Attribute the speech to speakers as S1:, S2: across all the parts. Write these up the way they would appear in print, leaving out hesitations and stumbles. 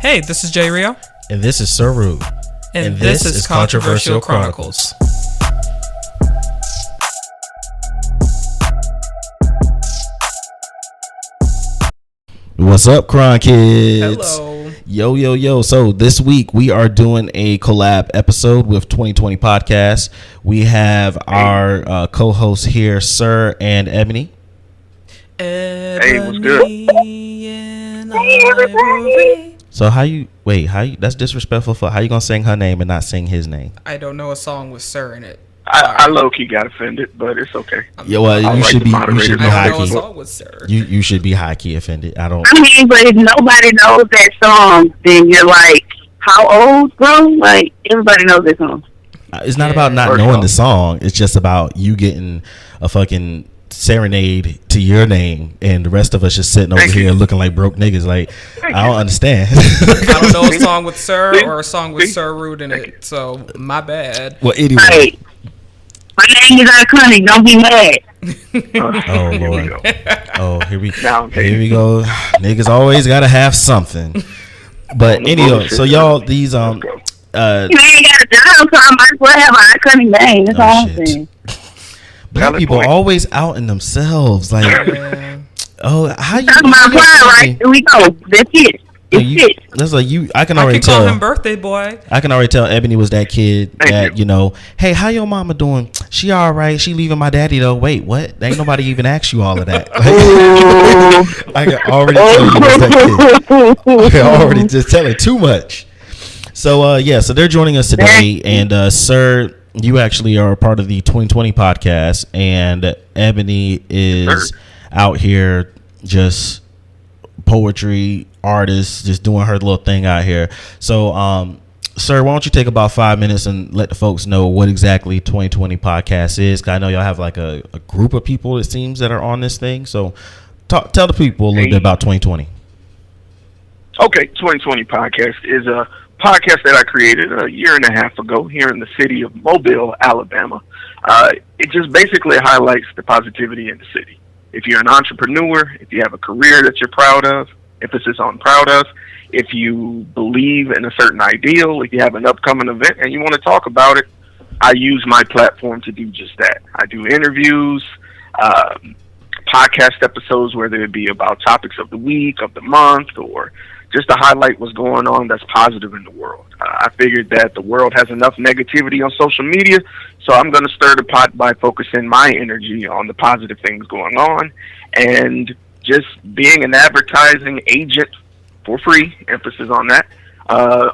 S1: Hey, this is Jay Rio.
S2: And this is Sir Rude.
S1: And this is Controversial Chronicles.
S2: What's up, Cron Kids?
S1: Hello.
S2: Yo. So this week we are doing a collab episode with 2020 Podcast. We have our co-hosts here, Sir and Ebony.
S3: Hey, what's good?
S2: So that's disrespectful for how you gonna sing her name and not sing his name?
S1: I don't know a song with Sir in it.
S3: I low-key got offended, but it's okay.
S2: Yeah, well, you should be high
S1: know a
S2: key.
S1: song with Sir.
S2: You should be high key offended.
S4: I mean, but if nobody knows that song, then you're like, how old, bro? Like, everybody knows that song.
S2: It's not about not knowing the song. It's just about you getting a fucking serenade to your name, and the rest of us just sitting over here looking like broke niggas. Like, I don't understand.
S1: I don't know a song with Sir or a song with Sir Rude in it, so my bad.
S2: Well, anyway.
S4: Right. My name is iconic. Don't be mad.
S2: Oh Lord. Oh, here we go. Niggas always gotta have something. But anyway, so y'all, these
S4: you ain't got a job, so I might as well have an iconic name. That's all I'm saying.
S2: Black people always outing themselves. Like, how you
S4: talking about pride, right? Here we go. That's it.
S2: That's like you. I can
S1: call
S2: tell
S1: him birthday boy.
S2: I can already tell Ebony was that kid that hey, how your mama doing? She all right. She leaving my daddy though. Wait, what? Ain't nobody even asked you all of that. I can already tell you was that kid. I can already just tell it too much. So so they're joining us today, and Sir, you actually are a part of the 2020 podcast, and Ebony is out here just poetry artist, just doing her little thing out here. So Sir, why don't you take about 5 minutes and let the folks know what exactly 2020 podcast is? 'Cause I know y'all have like a group of people, it seems, that are on this thing. So tell the people a little bit about 2020.
S3: Okay, 2020 podcast is a podcast that I created a year and a half ago here in the city of Mobile, Alabama. It just basically highlights the positivity in the city. If you're an entrepreneur, if you have a career that you're proud of, emphasis on proud of, if you believe in a certain ideal, if you have an upcoming event and you want to talk about it, I use my platform to do just that. I do interviews, podcast episodes, whether it be about topics of the week, of the month, or just to highlight what's going on that's positive in the world. I figured that the world has enough negativity on social media, so I'm going to stir the pot by focusing my energy on the positive things going on and just being an advertising agent for free, emphasis on that,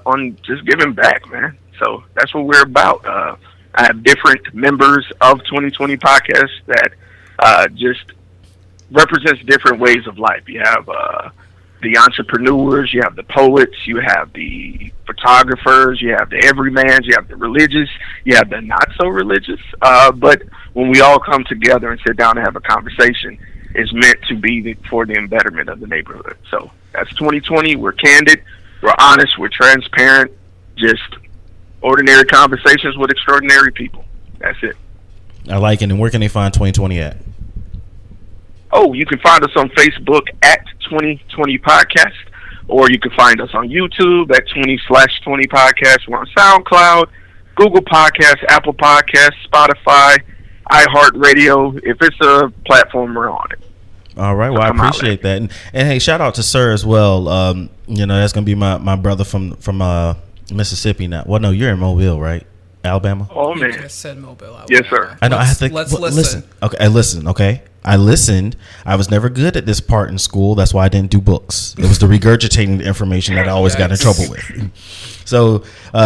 S3: on just giving back, man. So that's what we're about. I have different members of 2020 podcasts that just represents different ways of life. You have the entrepreneurs, you have the poets, you have the photographers, you have the everymans, you have the religious, you have the not so religious. But when we all come together and sit down and have a conversation, it's meant to be for the betterment of the neighborhood. So that's 2020. We're candid, we're honest, we're transparent, just ordinary conversations with extraordinary people. That's it.
S2: I like it. And where can they find 2020 at?
S3: Oh, you can find us on Facebook at 2020 Podcast, or you can find us on YouTube at 20/20 Podcast. We're on SoundCloud, Google Podcasts, Apple Podcasts, Spotify, iHeartRadio. If it's a platform, we're on it.
S2: All right. Well, I appreciate that. And hey, shout out to Sir as well. That's going to be my brother from Mississippi now. Well, no, you're in Mobile, right? Alabama?
S3: Oh, man.
S1: You just said Mobile, Alabama.
S3: Yes, sir.
S2: I know.
S1: Let's listen.
S2: Okay, I listened. Okay, I listened. I was never good at this part in school. That's why I didn't do books. It was the regurgitating the information that I always got in trouble with. So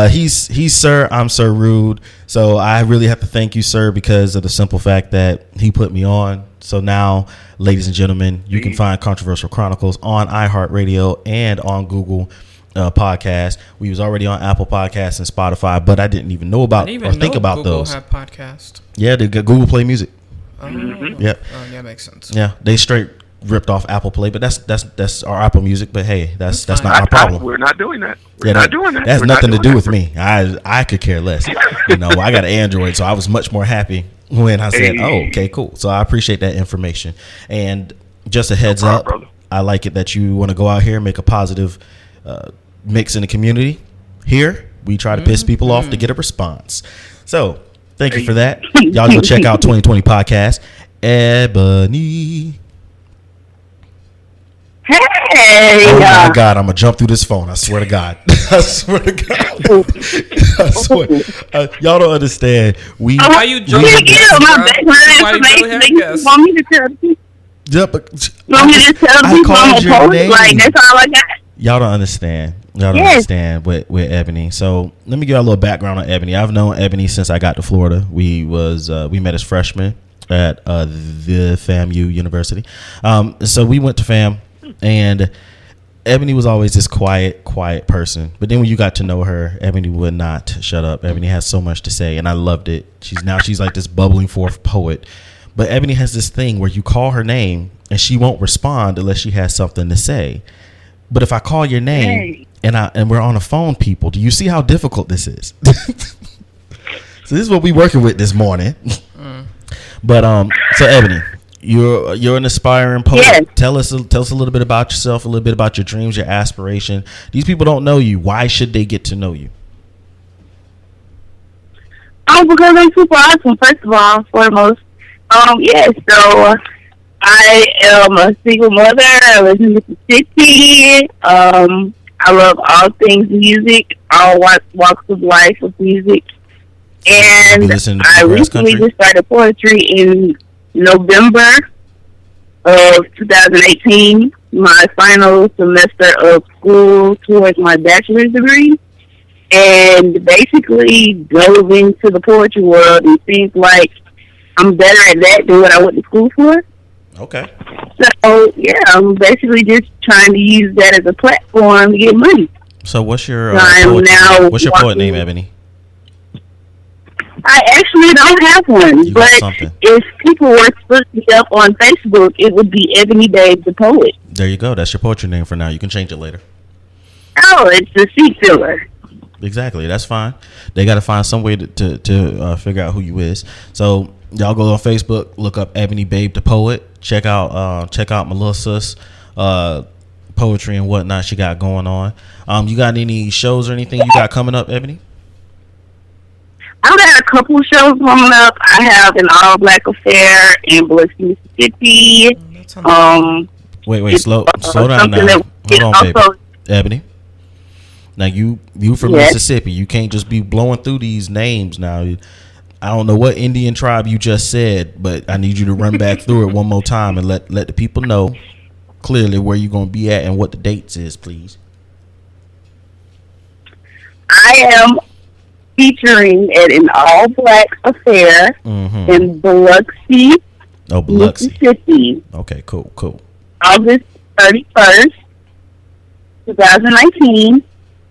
S2: he's Sir. I'm Sir Rude. So I really have to thank you, Sir, because of the simple fact that he put me on. So now, ladies and gentlemen, you can find Controversial Chronicles on iHeartRadio and on Google podcast. We was already on Apple Podcasts and Spotify, but I didn't even know about or think about
S1: Google
S2: those.
S1: Have podcast.
S2: Yeah, they got Google Play Music.
S1: Yep. Oh, yeah, makes sense.
S2: Yeah, they straight ripped off Apple Play, but that's our Apple Music. But hey, that's not our problem.
S3: We're not doing that. We're not doing that.
S2: That's nothing to do with me. I could care less. I got an Android, so I was much more happy when I said, "Oh, okay, cool." So I appreciate that information. And just a heads up,
S3: brother.
S2: I like it that you want to go out here and make a positive mix in the community. Here, we try to piss people off to get a response. So, thank you for that. Y'all go check out 2020 Podcast. Ebony.
S4: Hey!
S2: Oh my God, I'm gonna jump through this phone. I swear to God. I swear to God. I swear. Y'all don't understand.
S1: Why you jumping?
S4: My background information. You want me to tell people?
S2: Yeah, but
S4: You want me to tell people I'm a post? Like, that's all I got?
S2: Y'all don't understand. Y'all don't understand with Ebony. So let me give you a little background on Ebony. I've known Ebony since I got to Florida. We met as freshmen at the FAMU University. So we went to FAM, and Ebony was always this quiet person. But then when you got to know her, Ebony would not shut up. Ebony has so much to say, and I loved it. She's like this bubbling forth poet. But Ebony has this thing where you call her name and she won't respond unless she has something to say. But if I call your name and we're on the phone, people, do you see how difficult this is? So this is what we working with this morning. But so Ebony, you're an aspiring poet. Yes. Tell us a little bit about yourself, a little bit about your dreams, your aspiration. These people don't know you. Why should they get to know you?
S4: Because I'm super awesome, first of all, foremost. So I am a single mother. I live in Mississippi. I love all things music, all walks of life with music. And I recently just started poetry in November of 2018, my final semester of school towards my bachelor's degree. And basically dove into the poetry world, and seems like I'm better at that than what I went to school for.
S2: Okay.
S4: So, yeah, I'm basically just trying to use that as a platform to get money.
S2: So what's your poet name, Ebony?
S4: I actually don't have one, but if people were to look me up on Facebook, it would be Ebony Babe the Poet.
S2: There you go. That's your poetry name for now. You can change it later.
S4: Oh, it's a seat filler.
S2: Exactly. That's fine. They got to find some way to figure out who you is. So y'all go on Facebook, look up Ebony Babe the Poet. Check out Melissa's poetry and whatnot she got going on. You got any shows or anything you got coming up, Ebony?
S4: I've got a couple of shows coming up. I have an all black affair in Biloxi, Mississippi.
S2: Wait, slow down now. Hold on, baby. Ebony. Now you from Mississippi. You can't just be blowing through these names now. I don't know what Indian tribe you just said, but I need you to run back through it one more time and let the people know clearly where you're going to be at and what the dates is, please.
S4: I am featuring at an all-black affair in Biloxi, Mississippi.
S2: Okay, cool.
S4: August 31st, 2019,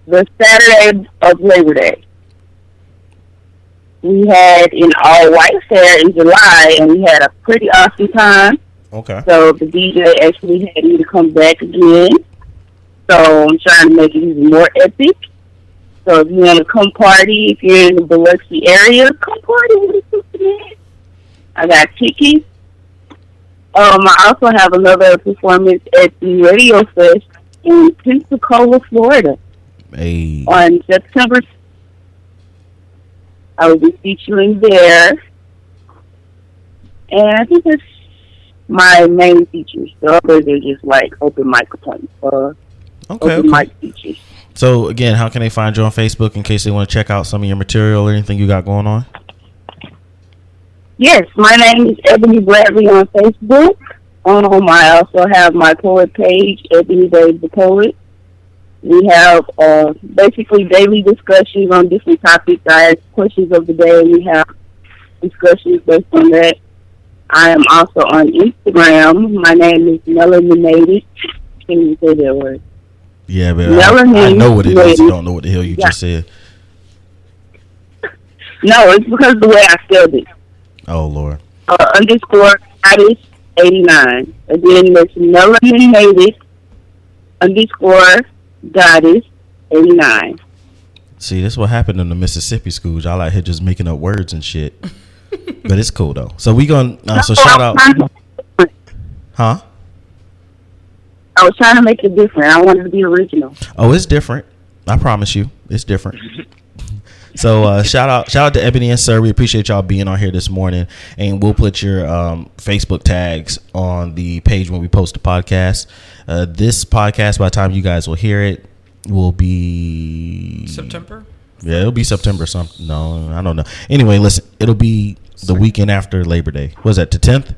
S4: the Saturday of Labor Day. We had an all-white affair in July, and we had a pretty awesome time.
S2: Okay.
S4: So the DJ actually had me to come back again. So I'm trying to make it even more epic. So if you want to come party, if you're in the Biloxi area, come party with us. I got tickets. I also have another performance at the Radio Fest in Pensacola, Florida.
S2: Hey.
S4: On September. I will be featuring there. And I think that's my main features. The others are just like open mic appointments. Open mic features.
S2: So, again, how can they find you on Facebook in case they want to check out some of your material or anything you got going on?
S4: Yes, my name is Ebony Bradley on Facebook. I also have my poet page, Ebony Babe the Poet. We have basically daily discussions on different topics. I ask questions of the day, and we have discussions based on that. I am also on Instagram. My name is Melaninated. Can you say that word?
S2: Yeah, but I know what it is. You don't know what the hell you just said.
S4: No, it's because of the way I spelled it.
S2: Oh, Lord.
S4: Underscore Goddess 89. Again, that's Melaninated underscore Goddess 89.
S2: See, this is what happened in the Mississippi schools. Y'all out here just making up words and shit. But it's cool, though. So we gonna, so shout out. Huh?
S4: I was trying to make it different. I wanted to be original.
S2: Oh, it's different. I promise you, it's different. So shout out to Ebony and Sir. We appreciate y'all being on here this morning, and we'll put your Facebook tags on the page when we post the podcast. This podcast, by the time you guys will hear it, will be
S1: September.
S2: Yeah, it'll be September something. No, I don't know. Anyway, listen, it'll be the weekend after Labor Day. What was that, the 10th?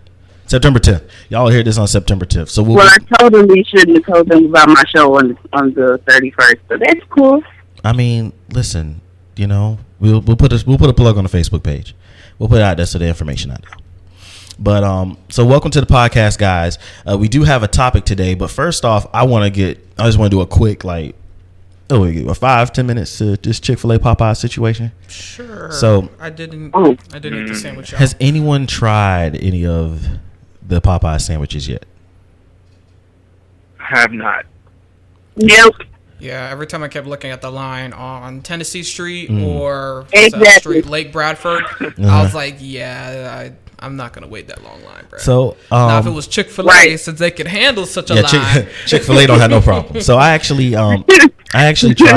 S2: September 10th. Y'all will hear this on September 10th. So
S4: I totally shouldn't have told them about my show on the 31st, but that's cool.
S2: I mean, listen, you know, we'll put a plug on the Facebook page. We'll put it out there so the information out there. But so welcome to the podcast, guys. We do have a topic today, but first off, I just want to do a quick a 5-10 minutes to this Chick-fil-A Popeye situation.
S1: Sure.
S2: So
S1: I didn't eat the sandwich.
S2: Has anyone tried any of the Popeye sandwiches yet?
S3: Have not.
S4: Nope.
S1: Yeah, every time I kept looking at the line on Tennessee Street
S2: Mm.
S1: or
S4: Exactly.
S1: Street, Lake Bradford, I was like, I'm not going to wait that long line, bro.
S2: So
S1: now if it was Chick-fil-A,
S4: right.
S1: since they could handle such a line.
S2: Chick-fil-A don't have no problem. So I actually tried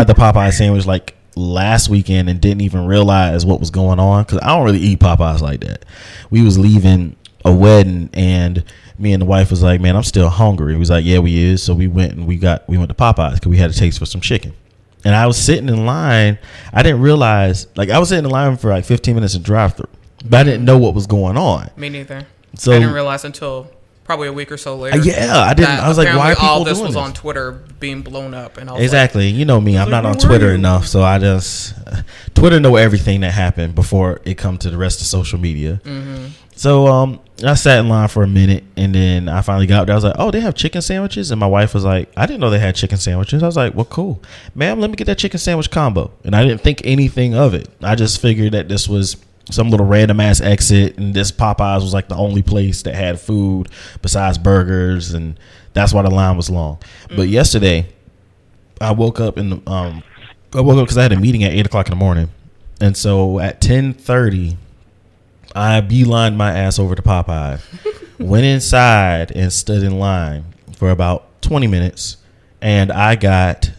S2: the Popeye sandwich like last weekend and didn't even realize what was going on because I don't really eat Popeyes like that. We was leaving a wedding and me and the wife was like, man, I'm still hungry. We was like, yeah, we is. So we went to Popeyes because we had a taste for some chicken. And I was sitting in line. I didn't realize, I was sitting in line for 15 minutes in drive-thru, but I didn't know what was going on.
S1: Me neither.
S2: So
S1: I didn't realize until probably a week or so later.
S2: Yeah, I didn't. I was like, why are people
S1: all this
S2: doing
S1: was
S2: this?
S1: on Twitter being blown up, and I was
S2: Exactly. You know me. I'm not on Twitter enough, so I just Twitter know everything that happened before it come to the rest of social media.
S1: Mm-hmm.
S2: So I sat in line for a minute, and then I finally got up there. I was like, oh, they have chicken sandwiches? And my wife was like, I didn't know they had chicken sandwiches. I was like, well, cool. Ma'am, let me get that chicken sandwich combo. And I didn't think anything of it. I just figured that this was some little random ass exit, and this Popeyes was the only place that had food besides burgers, and that's why the line was long. But yesterday, I woke up because I had a meeting at 8:00 in the morning, and so at 10:30, I beelined my ass over to Popeye, went inside and stood in line for about 20 minutes, and I got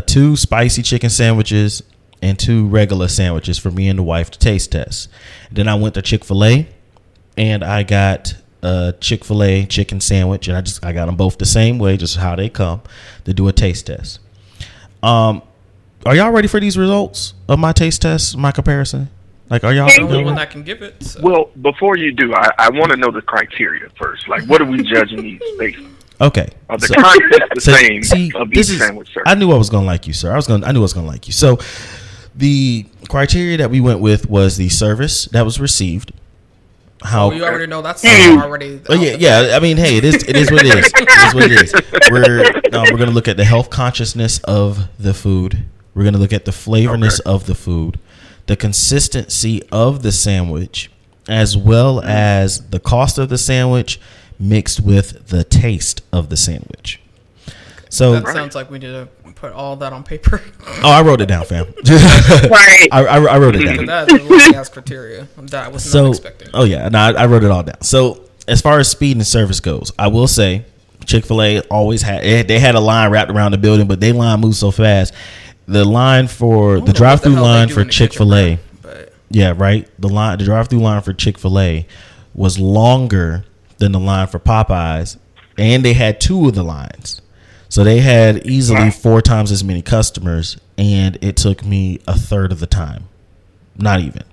S2: 2 spicy chicken sandwiches and 2 regular sandwiches for me and the wife to taste test. Then I went to Chick-fil-A and I got a Chick-fil-A chicken sandwich, and I got them both the same way, just how they come, to do a taste test. Are y'all ready for these results of my taste test, my comparison? Are y'all?
S1: the only one that can give it. So.
S3: Well, before you do, I want to know the criteria first. What are we judging these based on?
S2: Okay.
S3: Are the content the same of each sandwich, sir?
S2: I knew I was gonna like you, sir. I knew I was gonna like you. So the criteria that we went with was the service that was received.
S1: How you already know that's already.
S2: Oh yeah. I mean, hey, it is what it is. It is what it is. We're gonna look at the health consciousness of the food. We're gonna look at the flavorness of the food, the consistency of the sandwich, as well as the cost of the sandwich mixed with the taste of the sandwich. So
S1: that sounds like we need to put all that on paper.
S2: Oh, I wrote it down, fam.
S4: Right.
S2: I wrote it down.
S1: That's a ass criteria that I was not expecting.
S2: Oh yeah, no, I wrote it all down. So as far as speed and service goes, I will say Chick-fil-A always they had a line wrapped around the building, but they line moved so fast. The line for the drive-through line for Chick-fil-A, yeah, right. The drive-through line for Chick-fil-A was longer than the line for Popeyes, and they had 2 of the lines. So they had easily 4 times as many customers, and it took me a third of the time. Not even.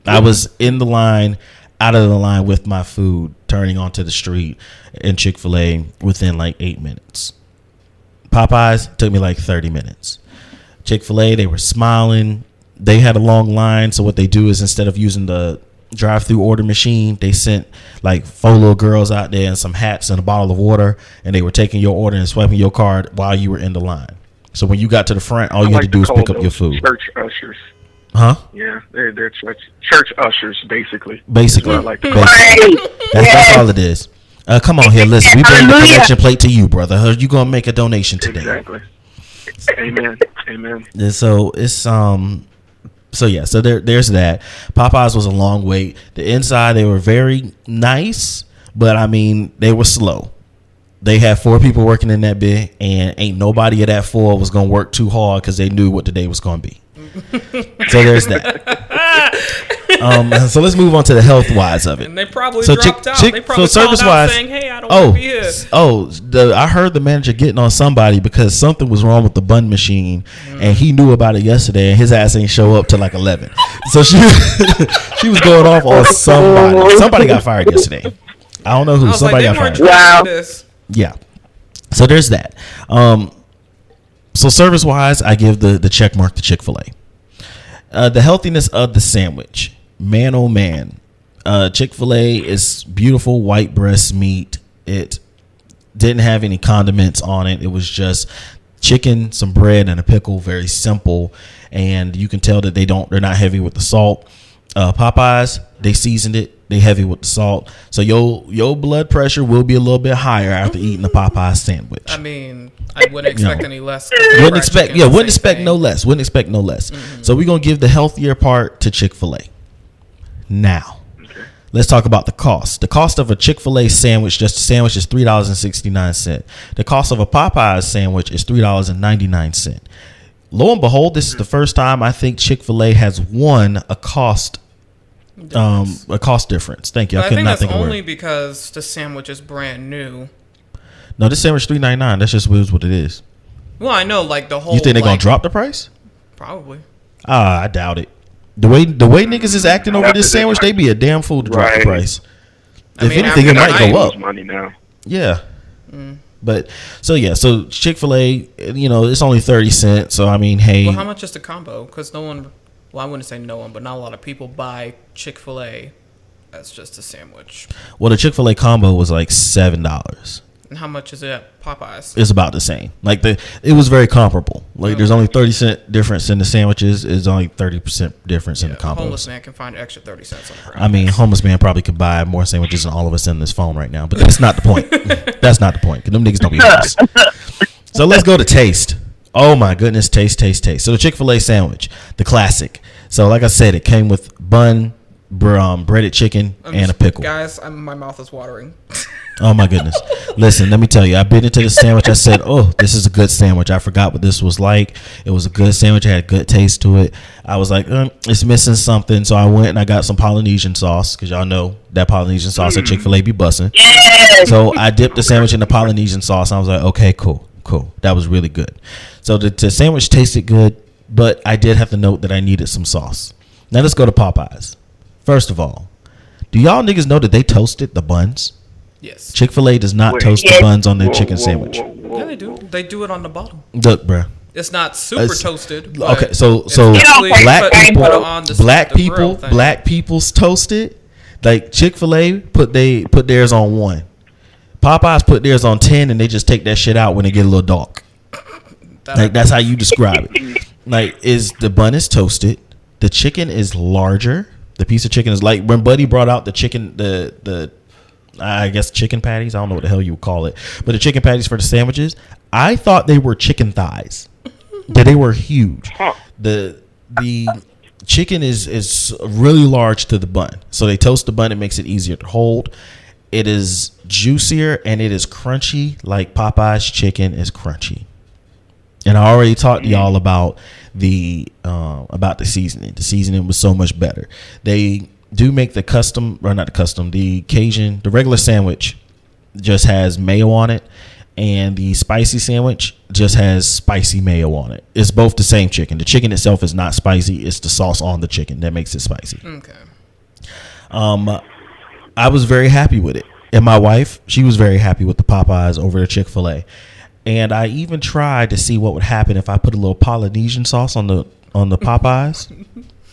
S2: I was in the line, out of the line with my food, turning onto the street in Chick-fil-A within 8 minutes. Popeyes took me 30 minutes. Chick-fil-A, they were smiling. They had a long line, so what they do is instead of using the drive-through order machine, they sent 4 little girls out there and some hats and a bottle of water, and they were taking your order and swiping your card while you were in the line. So when you got to the front, all you had to do was pick up your food.
S3: Church ushers.
S2: Huh?
S3: Yeah, they're church ushers, basically.
S2: Basically.
S4: Right.
S2: That's all it is. Come on here, listen. We bring the collection plate to you, brother. You gonna make a donation today?
S3: Exactly. Amen.
S2: And so it's So there's that. Popeyes was a long wait. The inside, they were very nice, but I mean, they were slow. They had 4 people working in that bit, and ain't nobody of that 4 was gonna work too hard because they knew what the day was gonna be. So there's that. So let's move on to the health wise of it.
S1: And they probably dropped out. They probably
S2: service
S1: called out
S2: wise,
S1: saying, "Hey, I don't want to be here."
S2: I heard the manager getting on somebody because something was wrong with the bun machine, and he knew about it yesterday, and his ass ain't show up till like 11. So she was going off on somebody. Somebody got fired yesterday. I don't know who. Somebody got fired.
S4: Wow.
S2: Yeah. So there's that. So service wise, I give the check mark to Chick-fil-A. The healthiness of the sandwich, man, oh man. Chick-fil-A is beautiful white breast meat. It didn't have any condiments on it. It was just chicken, some bread, and a pickle. Very simple, and you can tell that they're not heavy with the salt. Popeyes, they seasoned it. They heavy with the salt, so your blood pressure will be a little bit higher after eating the Popeye sandwich.
S1: I mean, I wouldn't expect any less.
S2: Wouldn't expect no less. Mm-hmm. So we're gonna give the healthier part to Chick-fil-A. Now, let's talk about the cost. The cost of a Chick-fil-A sandwich, just a sandwich, is $3.69. The cost of a Popeyes sandwich is $3.99. Lo and behold, this is the first time I think Chick-fil-A has won a cost difference. Thank you.
S1: I think that's only because the sandwich is brand new.
S2: No, this sandwich $3.99. That's just what it is.
S1: Well, I know, like the whole.
S2: You think they're gonna drop the price?
S1: Probably.
S2: I doubt it. The way niggas is acting over this sandwich, they be a damn fool to drop the price. If anything, it might go up.
S3: Money now.
S2: Yeah. But so Chick-fil-A, it's only 30 cents. So I mean, hey.
S1: Well, how much is the combo? Because no one. Well, I wouldn't say no one, but not a lot of people buy Chick-fil-A as just a sandwich.
S2: Well, the Chick-fil-A combo was like $7.
S1: And how much is it at Popeyes?
S2: It's about the same. Like it was very comparable. Like there's only 30-cent difference in the sandwiches. It's only 30% difference in the combos.
S1: Homeless man can find an extra 30 cents on the price.
S2: I mean, homeless man probably could buy more sandwiches than all of us in this phone right now. But that's not the point. That's not the point. Because them niggas don't be homeless. So let's go to taste. Oh my goodness, taste. So the Chick-fil-A sandwich, the classic. So like I said, it came with bun, breaded chicken, and a pickle.
S1: Guys, my mouth is watering.
S2: Oh my goodness. Listen, let me tell you, I bit into the sandwich. I said, oh, this is a good sandwich. I forgot what this was like. It was a good sandwich. It had good taste to it. I was like, it's missing something. So I went and I got some Polynesian sauce, because y'all know that Polynesian sauce at Chick-fil-A be busting.
S4: Yes.
S2: So I dipped the sandwich in the Polynesian sauce. And I was like, okay, cool. That was really good. So the sandwich tasted good, but I did have to note that I needed some sauce. Now let's go to Popeyes. First of all, do y'all niggas know that they toasted the buns?
S1: Yes.
S2: Chick-fil-A does not toast the buns on their chicken sandwich.
S1: Yeah, they do. They do it on the bottom.
S2: Look, bruh.
S1: It's not super toasted.
S2: Okay, so black people's toasted. Like Chick-fil-A put theirs on 1. Popeyes put theirs on 10, and they just take that shit out when they get a little dark. Like that's how you describe it. Like the bun is toasted, the chicken is larger. The piece of chicken is like when Buddy brought out the chicken, the I guess chicken patties. I don't know what the hell you would call it, but the chicken patties for the sandwiches. I thought they were chicken thighs. They were huge. The chicken is really large to the bun, so they toast the bun. It makes it easier to hold. It is juicier and it is crunchy like Popeye's chicken is crunchy. And I already talked to y'all about the seasoning. The seasoning was so much better. They do make the Cajun, the regular sandwich just has mayo on it, and the spicy sandwich just has spicy mayo on it. It's both the same chicken. The chicken itself is not spicy. It's the sauce on the chicken that makes it spicy.
S1: Okay.
S2: I was very happy with it. And my wife, she was very happy with the Popeyes over the Chick-fil-A. And I even tried to see what would happen if I put a little Polynesian sauce on the Popeyes.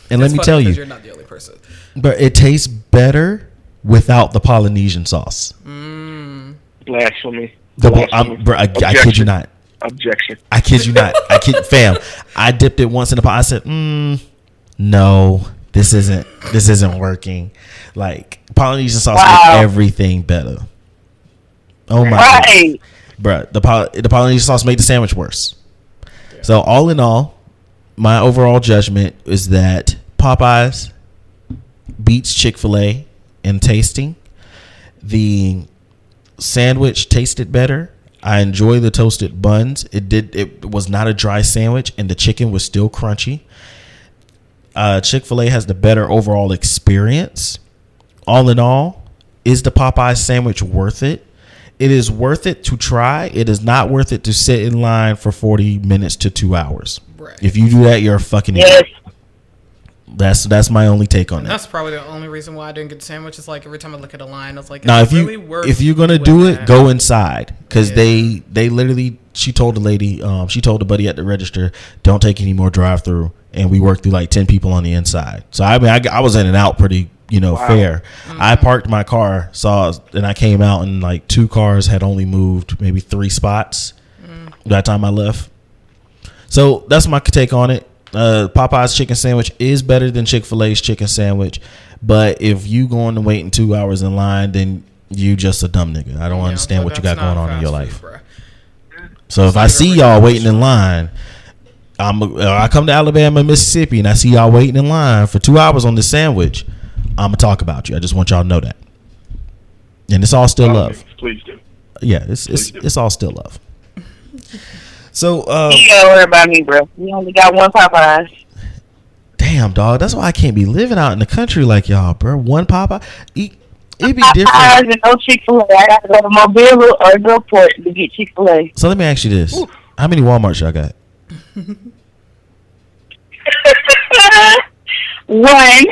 S2: And let me tell you,
S1: you're not the only person.
S2: But it tastes better without the Polynesian sauce.
S3: Blasphemy.
S2: I kid you not.
S3: Objection.
S2: I kid you not. Fam. I dipped it once in the pot. I said, no, this isn't working. Like Polynesian sauce makes everything better. Oh my god, bruh, the Polynesian sauce made the sandwich worse. Yeah. So all in all, my overall judgment is that Popeyes beats Chick-fil-A in tasting. The sandwich tasted better. I enjoy the toasted buns. It was not a dry sandwich, and the chicken was still crunchy. Chick-fil-A has the better overall experience. All in all, is the Popeyes sandwich worth it? It is worth it to try. It is not worth it to sit in line for 40 minutes to 2 hours.
S1: Right.
S2: If you do that, you're a fucking idiot. That's my only take on that.
S1: That's probably the only reason why I didn't get the sandwich. Is like every time I look at a line, I was like,
S2: now
S1: if you're
S2: gonna do it,
S1: that?
S2: go inside, because they literally. She told the lady, she told the buddy at the register, don't take any more drive-through, and we worked through like 10 people on the inside. So I mean, I was in and out pretty, fair. Mm-hmm. I parked my car, and I came out, and like 2 cars had only moved maybe 3 spots that time I left. So that's my take on it. Popeye's chicken sandwich is better than Chick-fil-A's chicken sandwich, but if you going to wait in 2 hours in line, then you just a dumb nigga. I don't understand what you got going on in your life. Food, so if I see y'all waiting in line, I come to Alabama and Mississippi and I see y'all waiting in line for 2 hours on this sandwich, I'm gonna talk about you. I just want y'all to know that, and it's all still love.
S3: Please do.
S2: Yeah, it's all still love. So
S4: you gotta worry about me, bro. We only got one Popeyes.
S2: Damn, dog. That's why I can't be living out in the country like y'all, bro. One Popeye. It'd be different.
S4: Popeyes and no Chick-fil-A. I gotta go to Mobile or Gulfport to get Chick-fil-A.
S2: So let me ask you this: how many Walmarts y'all got?
S4: One.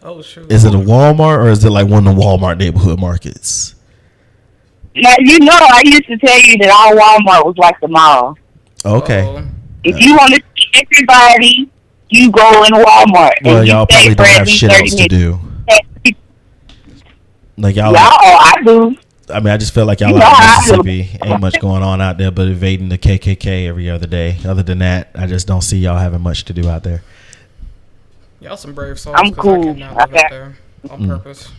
S1: Oh, sure.
S2: Is it a Walmart or is it like one of the Walmart neighborhood markets?
S4: Now, I used to tell you that our Walmart was like the mall.
S2: Okay.
S4: If you want to see everybody, you go in Walmart.
S2: Well, y'all probably don't have shit else to do. Like y'all.
S4: I do.
S2: I mean, I just feel like y'all out in Mississippi. Ain't much going on out there but evading the KKK every other day. Other than that, I just don't see y'all having much to do out there.
S1: Y'all some brave souls.
S4: I'm cool.
S1: I could not live out there on purpose.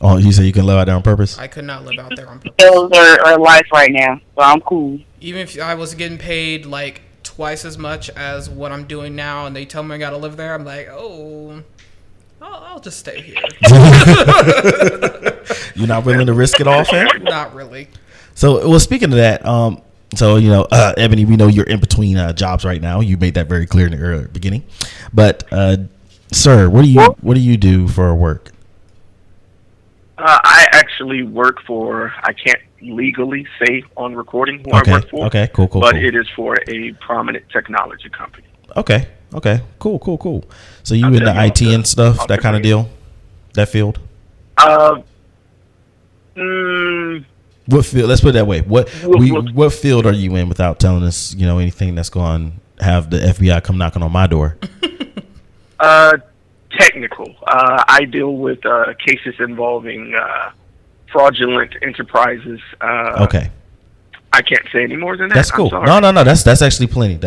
S2: Oh, you say you can live out there on purpose?
S1: I could not live out there on purpose.
S4: Those are life right now, so I'm cool.
S1: Even if I was getting paid like twice as much as what I'm doing now, and they tell me I gotta live there, I'm like, I'll just stay here.
S2: You're not willing to risk it all, fam?
S1: Not really.
S2: So, well, speaking of that, Ebony, we know you're in between jobs right now. You made that very clear in the earlier beginning. But, sir, what do you do for work?
S3: I actually work for, I can't legally say on recording who I work for.
S2: Okay, cool.
S3: But it is for a prominent technology company.
S2: Okay, cool. So you in the IT and stuff, that kind of deal? That field? What field? Let's put it that way. What field are you in without telling us, anything that's going to have the FBI come knocking on my door?
S3: Technical. I deal with cases involving fraudulent enterprises.
S2: Okay.
S3: I can't say any more than that.
S2: That's cool. No. That's actually plenty.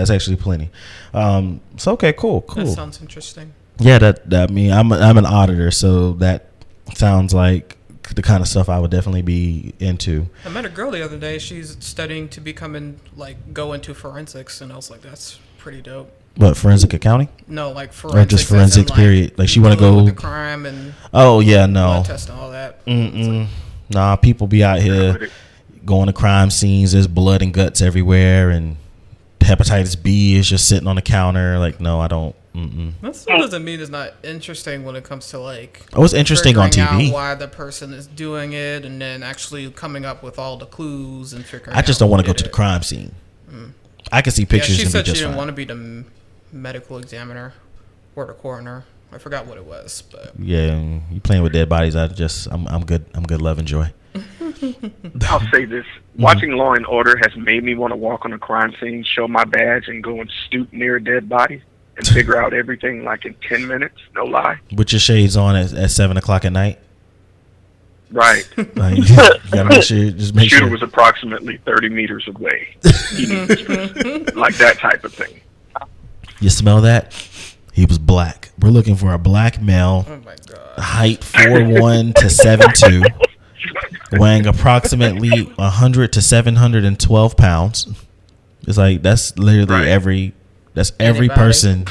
S2: So okay, cool.
S1: That sounds interesting.
S2: Yeah, that I mean, I'm an auditor, so that sounds like the kind of stuff I would definitely be into.
S1: I met a girl the other day. She's studying to go into forensics, and I was like, that's pretty dope.
S2: What, forensic accounting?
S1: No, like forensics.
S2: Or just forensics, period. Like she want to go
S1: with the crime and
S2: blood
S1: test and all that.
S2: Nah, people be out here going to crime scenes. There's blood and guts everywhere, and hepatitis B is just sitting on the counter. Like, no, I don't.
S1: That still doesn't mean it's not interesting when it comes to
S2: it's interesting on TV.
S1: Out why the person is doing it, and then actually coming up with all the clues and figuring.
S2: I just don't want to go to the crime scene. I can see pictures.
S1: She
S2: and
S1: said
S2: be
S1: she didn't
S2: fine.
S1: want to be the medical examiner or the coroner. I forgot what it was, but
S2: yeah, you playing with dead bodies. I'm good. I'm good. Love and joy.
S3: I'll say this: watching Law and Order has made me want to walk on a crime scene, show my badge, and go and stoop near a dead body and figure out everything like in 10 minutes. No lie.
S2: With your shades on at 7:00 at night.
S3: Right.
S2: You gotta make sure. Just make
S3: Shooter
S2: sure.
S3: was approximately 30 meters away. Like that type of thing.
S2: You smell that? He was black. We're looking for a black male,
S1: oh my god,
S2: height 4'1" to 7'2", weighing approximately 100 to 712 pounds. It's like that's literally every person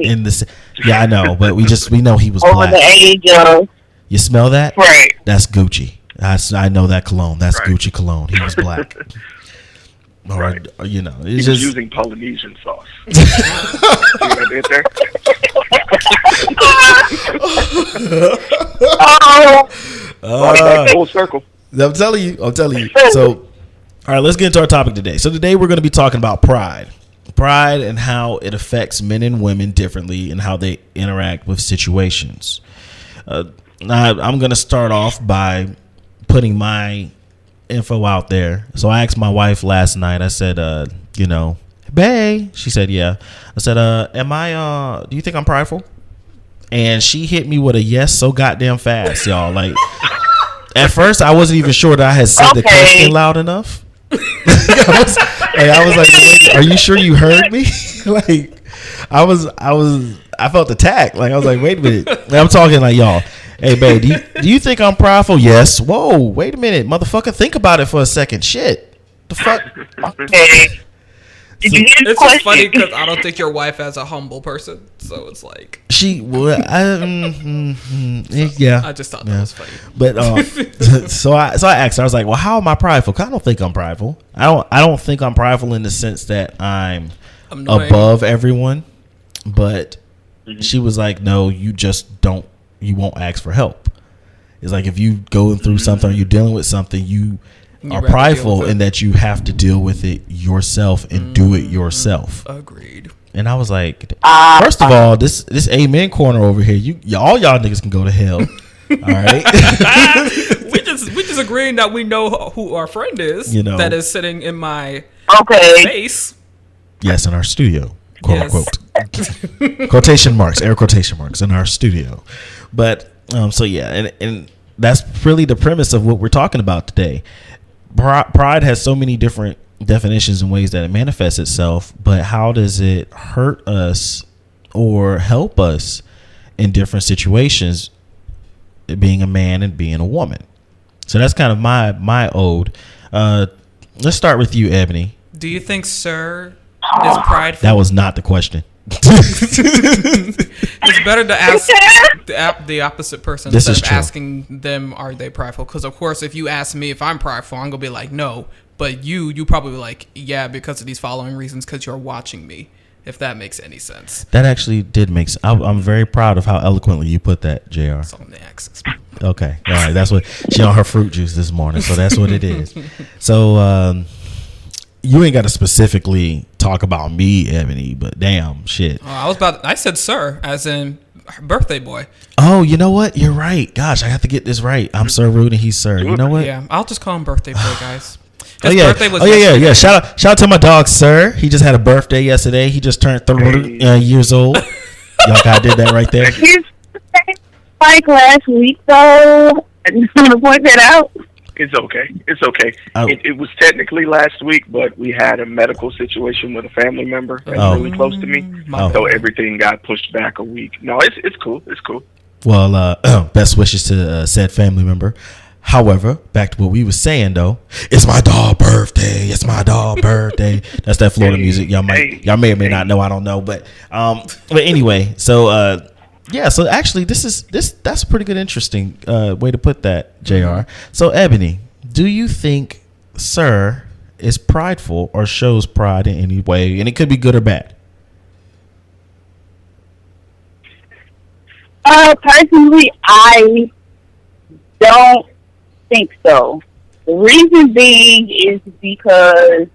S2: in the. Yeah, I know, but we know he was
S4: over
S2: black.
S4: the age of.
S2: You smell that?
S4: Right.
S2: That's Gucci. I know that cologne. That's
S3: Right.
S2: Gucci cologne. He was black. Or,
S3: Right.
S2: you know,
S3: He
S2: it's
S3: was
S2: just
S3: using Polynesian sauce. See what I did there? Brought it back full circle.
S2: I'm telling you. So, all right, let's get into our topic today. So today we're going to be talking about pride and how it affects men and women differently and how they interact with situations. I'm going to start off by putting my info out there. So I asked my wife last night. I said, bae. She said, yeah. I said, do you think I'm prideful? And she hit me with a yes so goddamn fast, y'all. Like, at first, I wasn't even sure that I had said the question loud enough. I was like, wait, are you sure you heard me? Like, I felt attacked. Like, I was like, wait a minute. And I'm talking like, y'all, hey, babe, do you think I'm prideful? Yes. Whoa, wait a minute. Motherfucker, think about it for a second. Shit. The fuck?
S4: Okay.
S1: It's just funny because I don't think your wife is a humble person, so it's like
S2: yeah.
S1: I just thought that was funny.
S2: But so I asked her. I was like, "Well, how am I prideful? 'Cause I don't think I'm prideful. I don't think I'm prideful in the sense that I'm
S1: Annoying.
S2: above everyone." But she was like, "No, you just don't. You won't ask for help. It's like if you going through something or you're dealing with something, you are prideful in that you have to deal with it yourself and do it yourself."
S1: Agreed.
S2: And I was like, first of all, this amen corner over here, all y'all niggas can go to hell. All right.
S1: we just agreeing that we know who our friend is. That is sitting in my face.
S2: Yes, in our studio, quote
S1: Yes.
S2: unquote. Quotation marks, air quotation marks, in our studio. But so yeah, and that's really the premise of what we're talking about today. Pride has so many different definitions and ways that it manifests itself, but how does it hurt us or help us in different situations, being a man and being a woman? So that's kind of my ode. Let's start with you, Ebony.
S1: Do you think Sir is prideful?
S2: That was not the question.
S1: It's better to ask the opposite person
S2: This
S1: instead
S2: is
S1: of
S2: true.
S1: asking them, are they prideful? Because, of course, if you ask me if I'm prideful, I'm going to be like, no. But you probably be like, yeah, because of these following reasons, because you're watching me, if that makes any sense.
S2: That actually did make sense. I'm very proud of how eloquently you put that, JR.
S1: It's on the axis.
S2: Okay. All right. That's what she on her fruit juice this morning. So that's what it is. So you ain't got to specifically talk about me, Ebony, but damn shit.
S1: I said Sir, as in birthday boy.
S2: Oh, you know what? You're right. Gosh, I have to get this right. I'm Sir Rude and he's Sir. You know what?
S1: Yeah, I'll just call him birthday boy, guys.
S2: Oh
S1: His
S2: yeah.
S1: birthday was
S2: Yeah. Shout out to my dog, Sir. He just had a birthday yesterday. He just turned 30 years old. Y'all got did that right there.
S4: His like last week, though. I just want to point that out.
S3: It's okay. It's okay.
S2: Oh.
S3: It was technically last week, but we had a medical situation with a family member that's really close to me, so everything got pushed back a week. No, it's cool. It's cool.
S2: Well, best wishes to said family member. However, back to what we were saying though, it's my dog birthday. It's my dog birthday. That's that Florida music. Y'all may or may not know. I don't know, but anyway. So yeah. So actually, that's a pretty good, interesting way to put that, JR. So Ebony, do you think Sir is prideful or shows pride in any way, and it could be good or bad?
S4: Personally, I don't think so. The reason being is because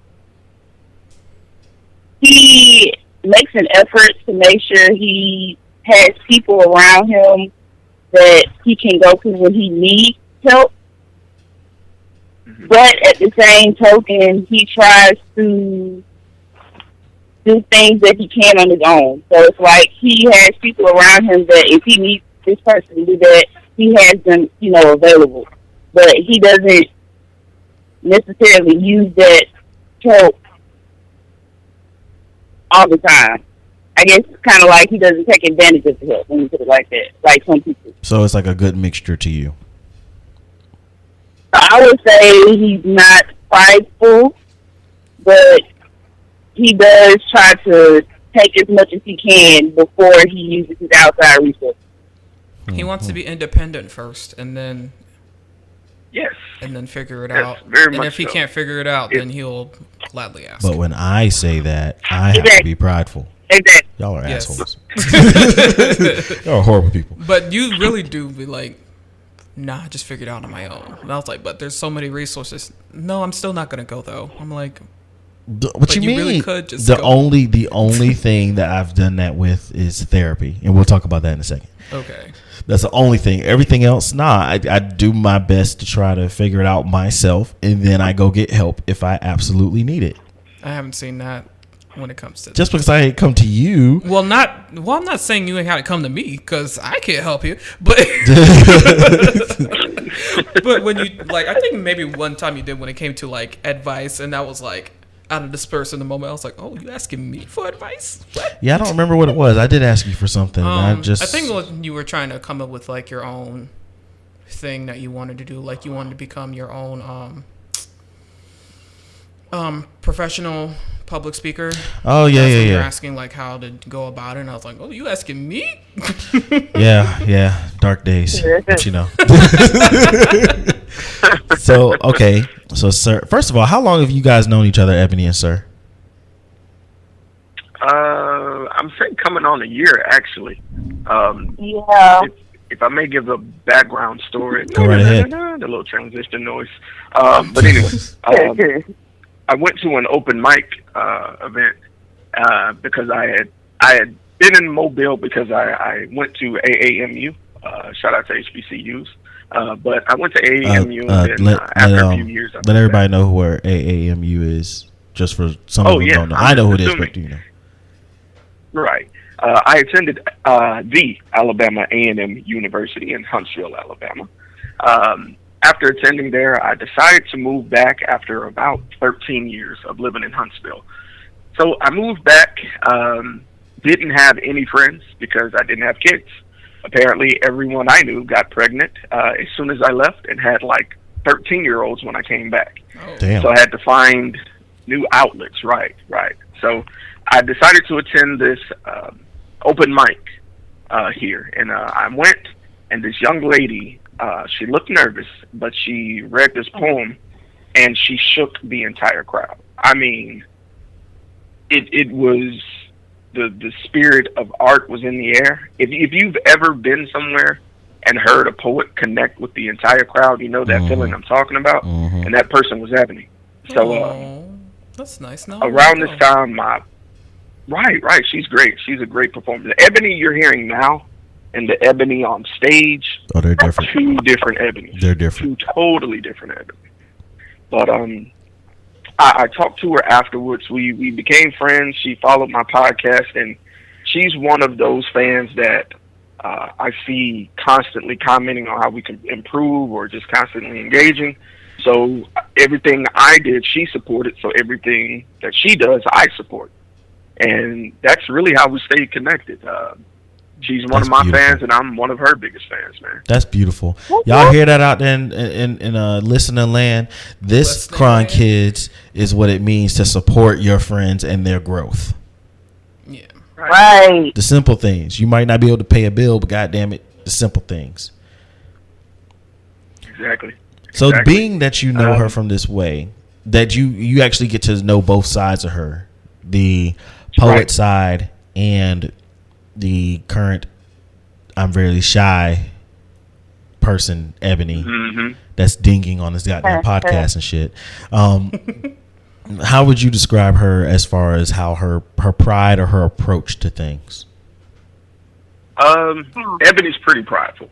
S4: he makes an effort to make sure he has people around him that he can go to when he needs help. But at the same token, he tries to do things that he can on his own. So it's like he has people around him that if he needs this person to do that, he has them, available. But he doesn't necessarily use that help all the time. I guess it's kind of like he doesn't take advantage of the help, when you put it like that, like some people.
S2: So it's like a good mixture to you.
S4: I would say he's not prideful, but he does try to take as much as he can before he uses his outside resources.
S1: He wants to be independent first, and then
S3: Yes.
S1: and then figure it
S3: Yes,
S1: out.
S3: very
S1: And
S3: much
S1: if he
S3: so.
S1: can't figure it out, then he'll gladly ask.
S2: But when I say that, I have to be prideful.
S4: Exactly.
S2: Y'all are
S1: Yes.
S2: assholes. Y'all are horrible people.
S1: But you really do be like, nah, I just figured it out on my own. And I was like, but there's so many resources. No, I'm still not gonna go though. I'm like,
S2: What you
S1: you
S2: mean?
S1: really could just
S2: the
S1: go.
S2: only thing that I've done that with is therapy, and we'll talk about that in a second.
S1: okay.
S2: That's the only thing. Everything else, nah. I do my best to try to figure it out myself, and then I go get help if I absolutely need it.
S1: I haven't seen that when it comes to
S2: Just because I ain't come to you,
S1: I'm not saying you ain't had to come to me because I can't help you, but but when you like, I think maybe one time you did when it came to like advice, and that was like out of the spurs in the moment. I was like, oh, you asking me for advice? What?
S2: yeah, I don't remember what it was. I did ask you for something. I
S1: think when you were trying to come up with like your own thing that you wanted to do, like you wanted to become your own professional public speaker.
S2: Oh yeah,
S1: That's when
S2: yeah,
S1: You're
S2: yeah.
S1: asking like how to go about it, and I was like, oh, you asking me?
S2: Yeah. Dark days, but you know. So okay, so sir, first of all, how long have you guys known each other, Ebony and Sir?
S3: I'm saying coming on a year actually.
S4: Yeah.
S3: If I may give a background story,
S2: Go right ahead.
S3: the little transition noise. But anyway, I went to an open mic event because I had been in Mobile because I went to AAMU. Shout out to HBCUs. But I went to AAMU and then after a few years,
S2: let everybody know where AAMU is. Just for some of them don't know. I know who it is, but do you know?
S3: Right. I attended the Alabama A&M University in Huntsville, Alabama. After attending there, I decided to move back after about 13 years of living in Huntsville. So I moved back, didn't have any friends because I didn't have kids. Apparently, everyone I knew got pregnant as soon as I left and had like 13-year-olds when I came back.
S1: Oh.
S2: Damn.
S3: So I had to find new outlets. Right. So I decided to attend this open mic here. And I went, and this young lady, she looked nervous, but she read this poem, and she shook the entire crowd. I mean, it was... The spirit of art was in the air. If you've ever been somewhere and heard a poet connect with the entire crowd, you know that feeling I'm talking about. And that person was Ebony. So
S1: that's nice. No,
S3: around this time, right, she's great. She's a great performer. The Ebony you're hearing now and the Ebony on stage,
S2: they're different.
S3: Two different Ebonies.
S2: They're different.
S3: Two totally different Ebonies. But I talked to her afterwards. We became friends. She followed my podcast, and she's one of those fans that I see constantly commenting on how we can improve or just constantly engaging. So everything I did, she supported. So everything that she does, I support. And that's really how we stayed connected. She's one of my fans, and I'm one of her biggest fans, man.
S2: That's beautiful. Y'all hear that out there in listening land? This Cron Kids is what it means to support your friends and their growth.
S1: Yeah.
S4: Right.
S2: The simple things. You might not be able to pay a bill, but goddamn it, the simple things.
S3: Exactly.
S2: So being that you know her from this way, that you actually get to know both sides of her, the poet side and the current I'm very shy person, Ebony, that's dinging on this goddamn podcast and shit. How would you describe her as far as how her pride or her approach to things?
S3: Ebony's pretty prideful.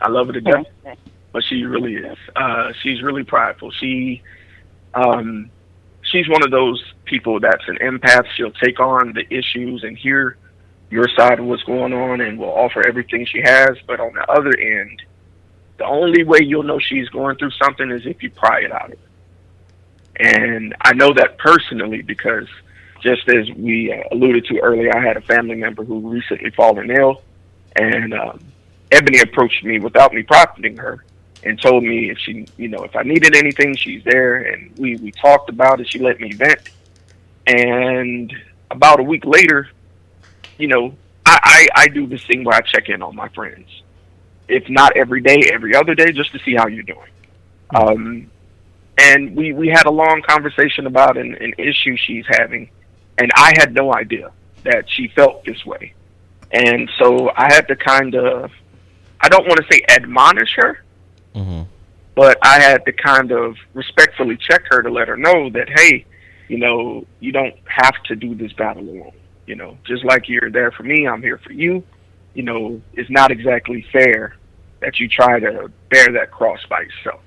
S3: I love her to death, but she really is. She's really prideful. She's one of those people that's an empath. She'll take on the issues and hear your side of what's going on and will offer everything she has. But on the other end, the only way you'll know she's going through something is if you pry it out of her. And I know that personally because just as we alluded to earlier, I had a family member who recently fallen ill, and Ebony approached me without me prompting her and told me if she, if I needed anything, she's there. And we talked about it. She let me vent. And about a week later, I do this thing where I check in on my friends. If not every day, every other day, just to see how you're doing. And we had a long conversation about an issue she's having, and I had no idea that she felt this way. And so I had to kind of, I don't want to say admonish her, but I had to kind of respectfully check her to let her know that, hey, you know, you don't have to do this battle alone. You know, just like you're there for me, I'm here for you. You know, it's not exactly fair that you try to bear that cross by yourself,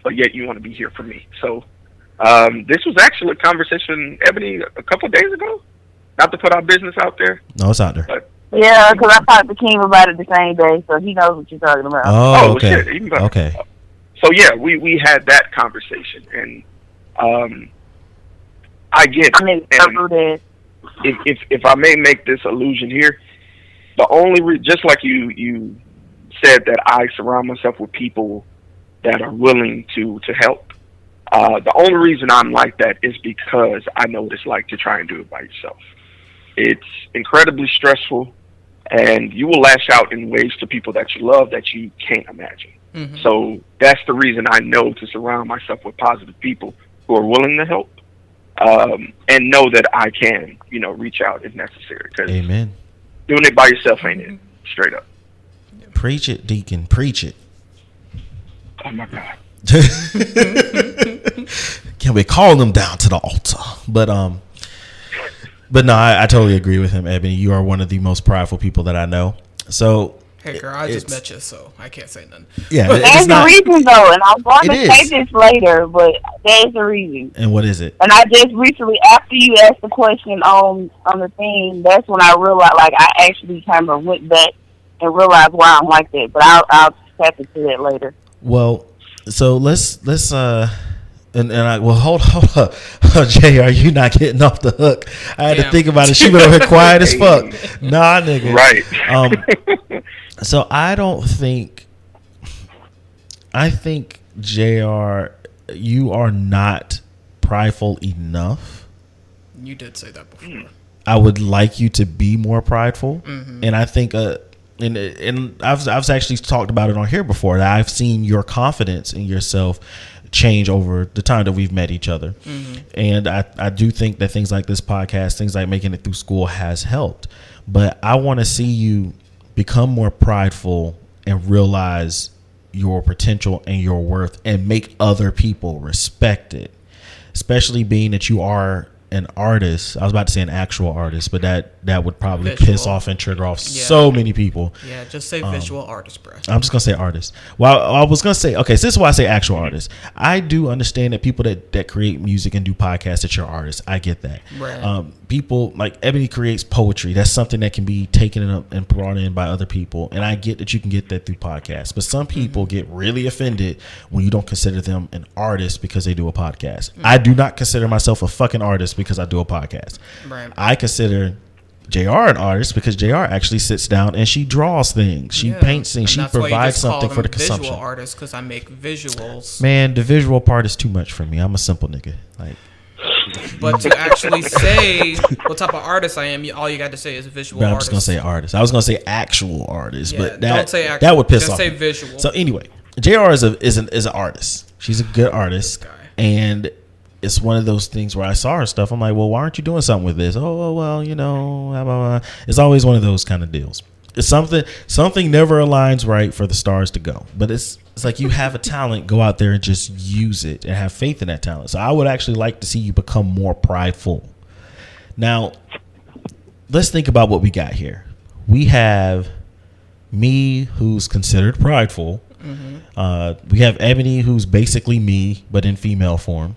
S3: but yet you want to be here for me. So this was actually a conversation, Ebony, a couple of days ago. Not to put our business out there.
S2: No, it's out there.
S3: But,
S4: Yeah, because I talked to Keem about it the same day, so he knows what you're talking about.
S2: Oh, okay.
S3: Shit, even better.
S2: Okay.
S3: So yeah, we had that conversation, and I get.
S4: I mean,
S3: And if I may make this allusion here, the only just like you said that I surround myself with people that are willing to help. The only reason I'm like that is because I know what it's like to try and do it by yourself. It's incredibly stressful, and you will lash out in ways to people that you love that you can't imagine. So that's the reason I know to surround myself with positive people who are willing to help, and know that I can, you know, reach out if necessary. Cause
S2: Amen.
S3: doing it by yourself ain't it, straight up.
S2: Preach it, Deacon. Preach it.
S3: Oh my God.
S2: Can we call them down to the altar? But no, I totally agree with him, Ebony. You are one of the most prideful people that I know. So
S1: Hey girl, I just met you, so I can't say nothing.
S2: Yeah,
S4: there's a reason though, and I'm going to say this later, but there's a reason.
S2: And what is it?
S4: And I just recently, after you asked the question on the thing, that's when I realized, like, I actually kind of went back and realized why I'm like that. But I'll tap into that later.
S2: Well, so let's and I hold up, Jay, are you not getting off the hook? I had to think about it. She been over here quiet as fuck. Nah, nigga.
S3: Right.
S2: So I think JR, you are not prideful enough.
S1: You did say that before.
S2: I would like you to be more prideful, and I think and I've actually talked about it on here before, that I've seen your confidence in yourself change over the time that we've met each other. And I do think that things like this podcast, things like making it through school has helped. But I want to see you become more prideful and realize your potential and your worth and make other people respect it, especially being that you are an artist. I was about to say an actual artist, but that would probably piss off and trigger off so many people.
S1: Yeah, just say visual artist, bro.
S2: I'm just gonna say artist. Well, I was gonna say, okay, so this is why I say actual artist. I do understand that people that create music and do podcasts, that you're artists. I get that.
S1: Right.
S2: People like Ebony creates poetry. That's something that can be taken up and brought in by other people. And I get that you can get that through podcasts. But some people get really offended when you don't consider them an artist because they do a podcast. I do not consider myself a fucking artist because I do a podcast.
S1: Right.
S2: I consider JR an artist because JR actually sits down and she draws things. She paints things. She provides something for the consumption.
S1: Visual artist because I make visuals.
S2: Man, the visual part is too much for me. I'm a simple nigga. Like,
S1: but to actually say what type of artist I am, all you got to say is visual artist.
S2: I'm just gonna say artist. I was gonna say actual artist, but
S1: don't say actual.
S2: That would piss
S1: just
S2: off.
S1: Say visual.
S2: So anyway, JR is an artist. She's a good artist, and it's one of those things where I saw her stuff. I'm like, well, why aren't you doing something with this? Oh, well, you know, blah, blah, blah. It's always one of those kind of deals. It's something never aligns right for the stars to go. But it's like you have a talent, go out there and just use it and have faith in that talent. So I would actually like to see you become more prideful. Now, let's think about what we got here. We have me, who's considered prideful. We have Ebony, who's basically me, but in female form.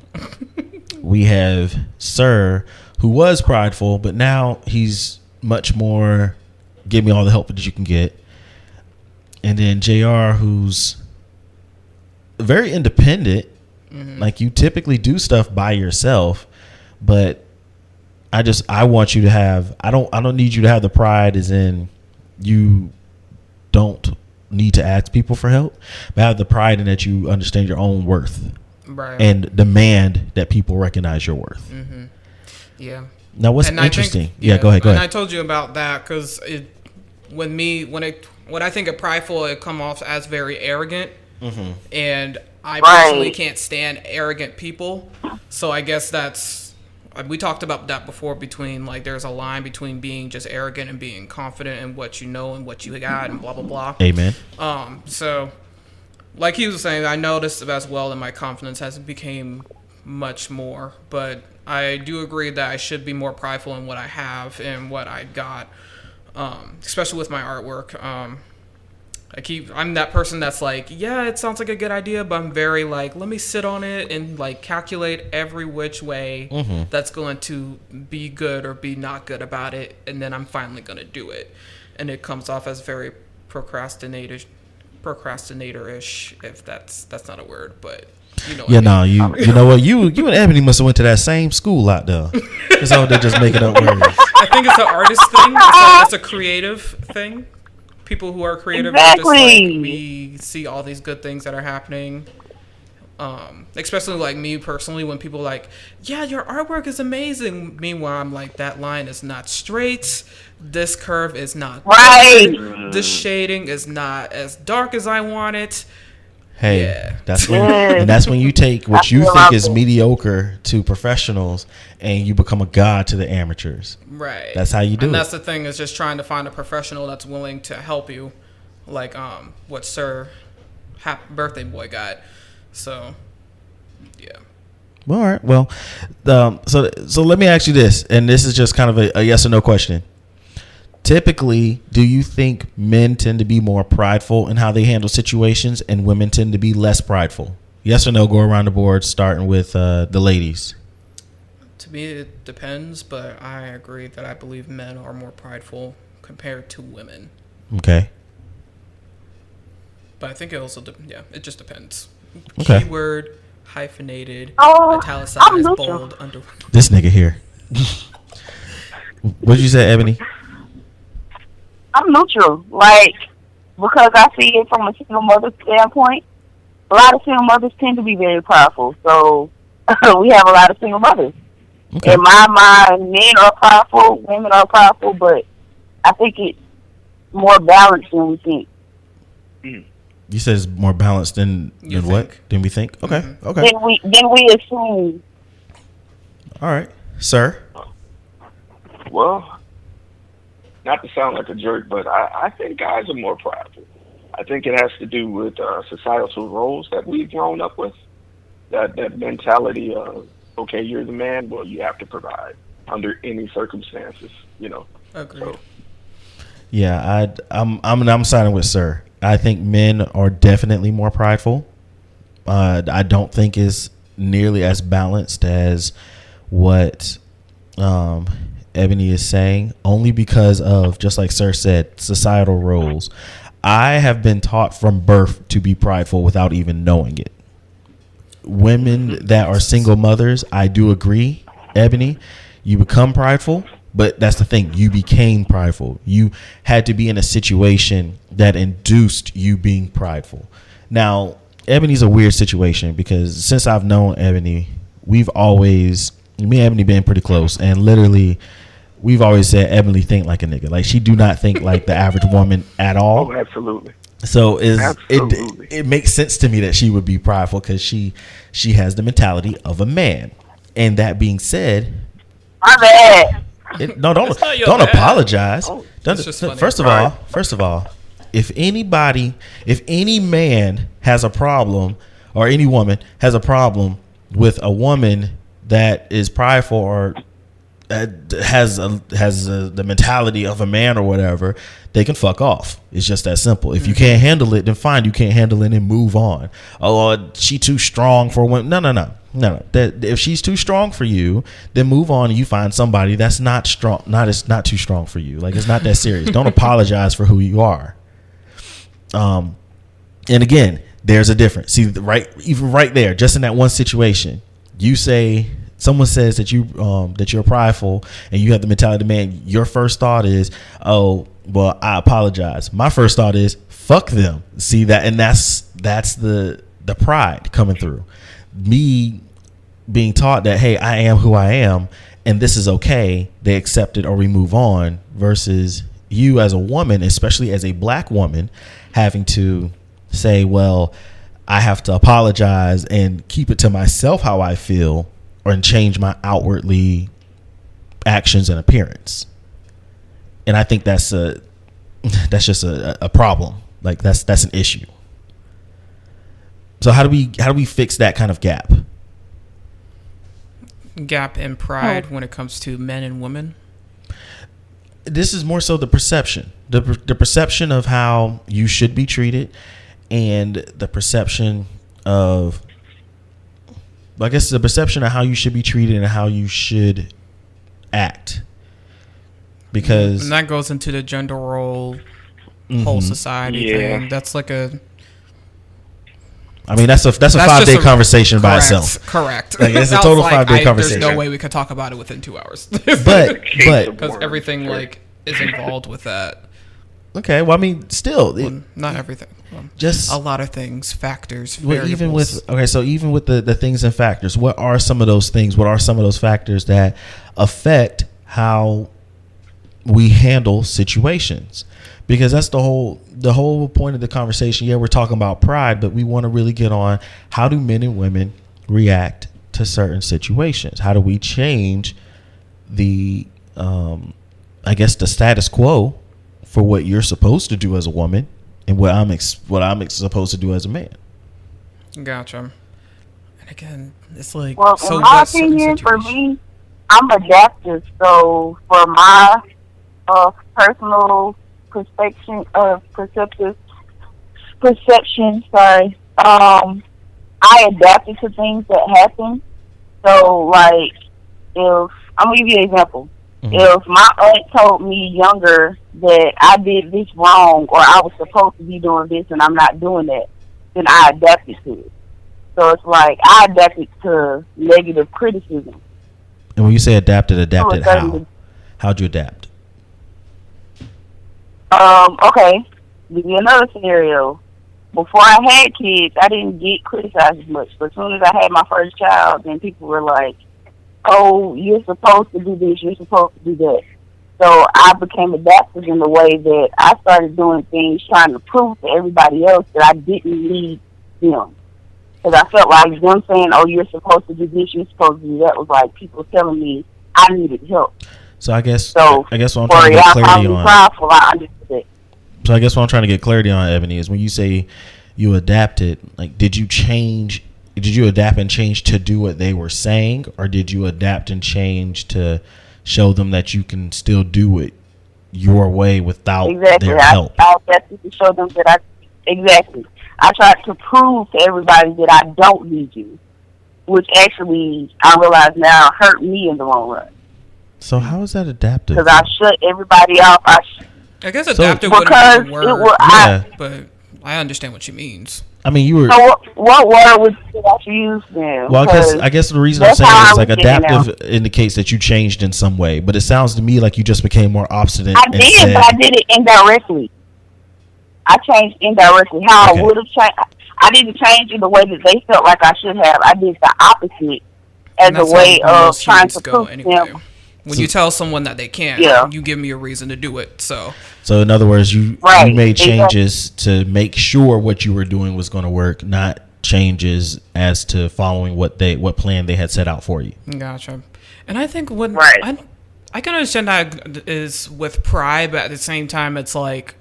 S2: We have Sir, who was prideful, but now he's much more, give me all the help that you can get. And then JR, who's very independent. Like, you typically do stuff by yourself, but I want you to have, I don't need you to have the pride as in you don't need to ask people for help, but have the pride in that you understand your own worth, right, and demand that people recognize your worth.
S1: Yeah.
S2: Now, what's interesting? Go ahead.
S1: And I told you about that because when I think of prideful, it come off as very arrogant, and I personally can't stand arrogant people. So I guess we talked about that before between, like, there's a line between being just arrogant and being confident in what you know and what you got and blah, blah, blah.
S2: Amen.
S1: So, like he was saying, I noticed as well that my confidence has become much more. But I do agree that I should be more prideful in what I have and what I got, especially with my artwork. I'm that person that's like, yeah, it sounds like a good idea, but I'm very like, let me sit on it and like calculate every which way that's going to be good or be not good about it, and then I'm finally going to do it. And it comes off as very procrastinator-ish, if that's not a word, but you know.
S2: Yeah, you know what, you and Ebony must have went to that same school out there. It's all they're just making up words.
S1: I think it's an artist thing. It's a creative thing. People who are creative, exactly. Are just like, we see all these good things that are happening. Especially like me personally, when people are like, yeah, your artwork is amazing. Meanwhile, I'm like, that line is not straight. This curve is not right. This shading is not as dark as I want it.
S2: Hey, yeah. that's when you take what you think is mediocre to professionals and you become a god to the amateurs.
S1: Right.
S2: That's how you do it.
S1: And that's the thing, is just trying to find a professional that's willing to help you, like what Sir Birthday Boy got. So, yeah.
S2: All right. Well, so let me ask you this, and this is just kind of a yes or no question. Typically, do you think men tend to be more prideful in how they handle situations and women tend to be less prideful? Yes or no? Go around the board, starting with the ladies.
S1: To me, it depends, but I agree that I believe men are more prideful compared to women.
S2: Okay.
S1: But I think it also, it just depends.
S2: Okay.
S1: Keyword, hyphenated, italicized, bold, under.
S2: This nigga here. What did you say, Ebony?
S4: I'm neutral, like, because I see it from a single mother standpoint. A lot of single mothers tend to be very powerful, so we have a lot of single mothers. Okay. In my mind, men are powerful, women are powerful, but I think it's more balanced than we think.
S2: You said it's more balanced than what? Than we think? Okay, okay.
S4: Then we assume.
S2: All right, sir.
S3: Well, not to sound like a jerk, but I think guys are more prideful. I think it has to do with societal roles that we've grown up with. That mentality of, okay, you're the man, well, you have to provide under any circumstances, you know.
S1: Agreed.
S3: So.
S2: Yeah, I'm siding with sir. I think men are definitely more prideful. I don't think it's nearly as balanced as what Ebony is saying, only because of, just like sir said, societal roles. I have been taught from birth to be prideful without even knowing it. Women that are single mothers, I do agree, Ebony, you become prideful, but that's the thing, you became prideful. You had to be in a situation that induced you being prideful. Now, Ebony's a weird situation because since I've known Ebony, me and Ebony been pretty close, and literally we've always said Ebony think like a nigga. Like, she do not think like the average woman at all.
S3: Oh, absolutely.
S2: So it makes sense to me that she would be prideful because she has the mentality of a man. And that being said,
S4: my bad.
S2: Don't apologize.
S1: Oh,
S2: first of all, if any man has a problem, or any woman has a problem with a woman that is prideful or has the mentality of a man or whatever, they can fuck off. It's just that simple. If you can't handle it, then fine, you can't handle it and move on. Oh, she too strong for women. No. If she's too strong for you, then move on and you find somebody that's not strong. It's not too strong for you. Like, it's not that serious. Don't apologize for who you are. And again, there's a difference. See, even right there, just in that one situation, someone says that you're prideful and you have the mentality of man. Your first thought is, oh, well, I apologize. My first thought is, fuck them. See that, and that's the pride coming through. Me being taught that, hey, I am who I am and this is okay. They accept it or we move on, versus you as a woman, especially as a black woman, having to say, well, I have to apologize and keep it to myself how I feel, or change my outwardly actions and appearance. And I think that's just a problem. Like that's an issue. So how do we fix that kind of gap?
S1: Gap in pride when it comes to men and women.
S2: This is more so the perception, the perception of how you should be treated, and the perception of, I guess, the perception of how you should be treated and how you should act. Because
S1: and that goes into the gender role, whole society thing. That's like a.
S2: I mean, that's a 5-day conversation by itself.
S1: Correct.
S2: Like, it's a total 5-day conversation.
S1: There's no way we could talk about it within 2 hours.
S2: but
S1: because everything like is involved with that.
S2: Okay, well, I mean, still,
S1: not everything.
S2: Just
S1: a lot of things, factors,
S2: variables. Even with the things and factors, what are some of those things? What are some of those factors that affect how we handle situations? Because that's the whole point of the conversation. Yeah, we're talking about pride, but we want to really get on how do men and women react to certain situations? How do we change the, I guess, the status quo for what you're supposed to do as a woman and what I'm supposed to do as a man?
S1: Gotcha. And again, it's like,
S4: well,
S1: so
S4: in my opinion, for me, I'm adaptive. So for my personal perception, sorry. I adapted to things that happen. So, like, if I'm gonna give you an example. Mm-hmm. If my aunt told me younger that I did this wrong or I was supposed to be doing this and I'm not doing that, then I adapted to it. So it's like I adapted to negative criticism.
S2: And when you say adapted how? How'd you adapt?
S4: Okay. Give you another scenario. Before I had kids, I didn't get criticized as much. But as soon as I had my first child, then people were like, oh, you're supposed to do this, you're supposed to do that. So I became adaptive in the way that I started doing things, trying to prove to everybody else that I didn't need them. Because I felt like them saying, oh, you're supposed to do this, you're supposed to do that, was like people telling me I needed help.
S2: So I guess what I'm trying to get clarity on.
S4: I understood it.
S2: So I guess what I'm trying to get clarity on, Ebony, is when you say you adapted, like, did you adapt and change to do what they were saying, or did you adapt and change to show them that you can still do it your way without their help?
S4: I adapted to show them that I tried to prove to everybody that I don't need you, which actually I realize now hurt me in the long run.
S2: So how is that adaptive?
S4: Because I shut everybody off.
S1: I guess adaptive wouldn't be the word, but I understand what she means.
S2: I mean, you were.
S4: So what word would you use then?
S2: Well, I guess the reason I'm saying is like adaptive indicates that you changed in some way, but it sounds to me like you just became more obstinate.
S4: I did, but I did it indirectly. I changed indirectly. How I would have changed. I didn't change in the way that they felt like I should have. I did the opposite as a way of trying to prove them.
S1: When you tell someone that they can't, you give me a reason to do it. So
S2: in other words, you made changes to make sure what you were doing was going to work, not changes as to following what plan they had set out for you.
S1: Gotcha. And I think I can understand that is with pride, but at the same time, it's like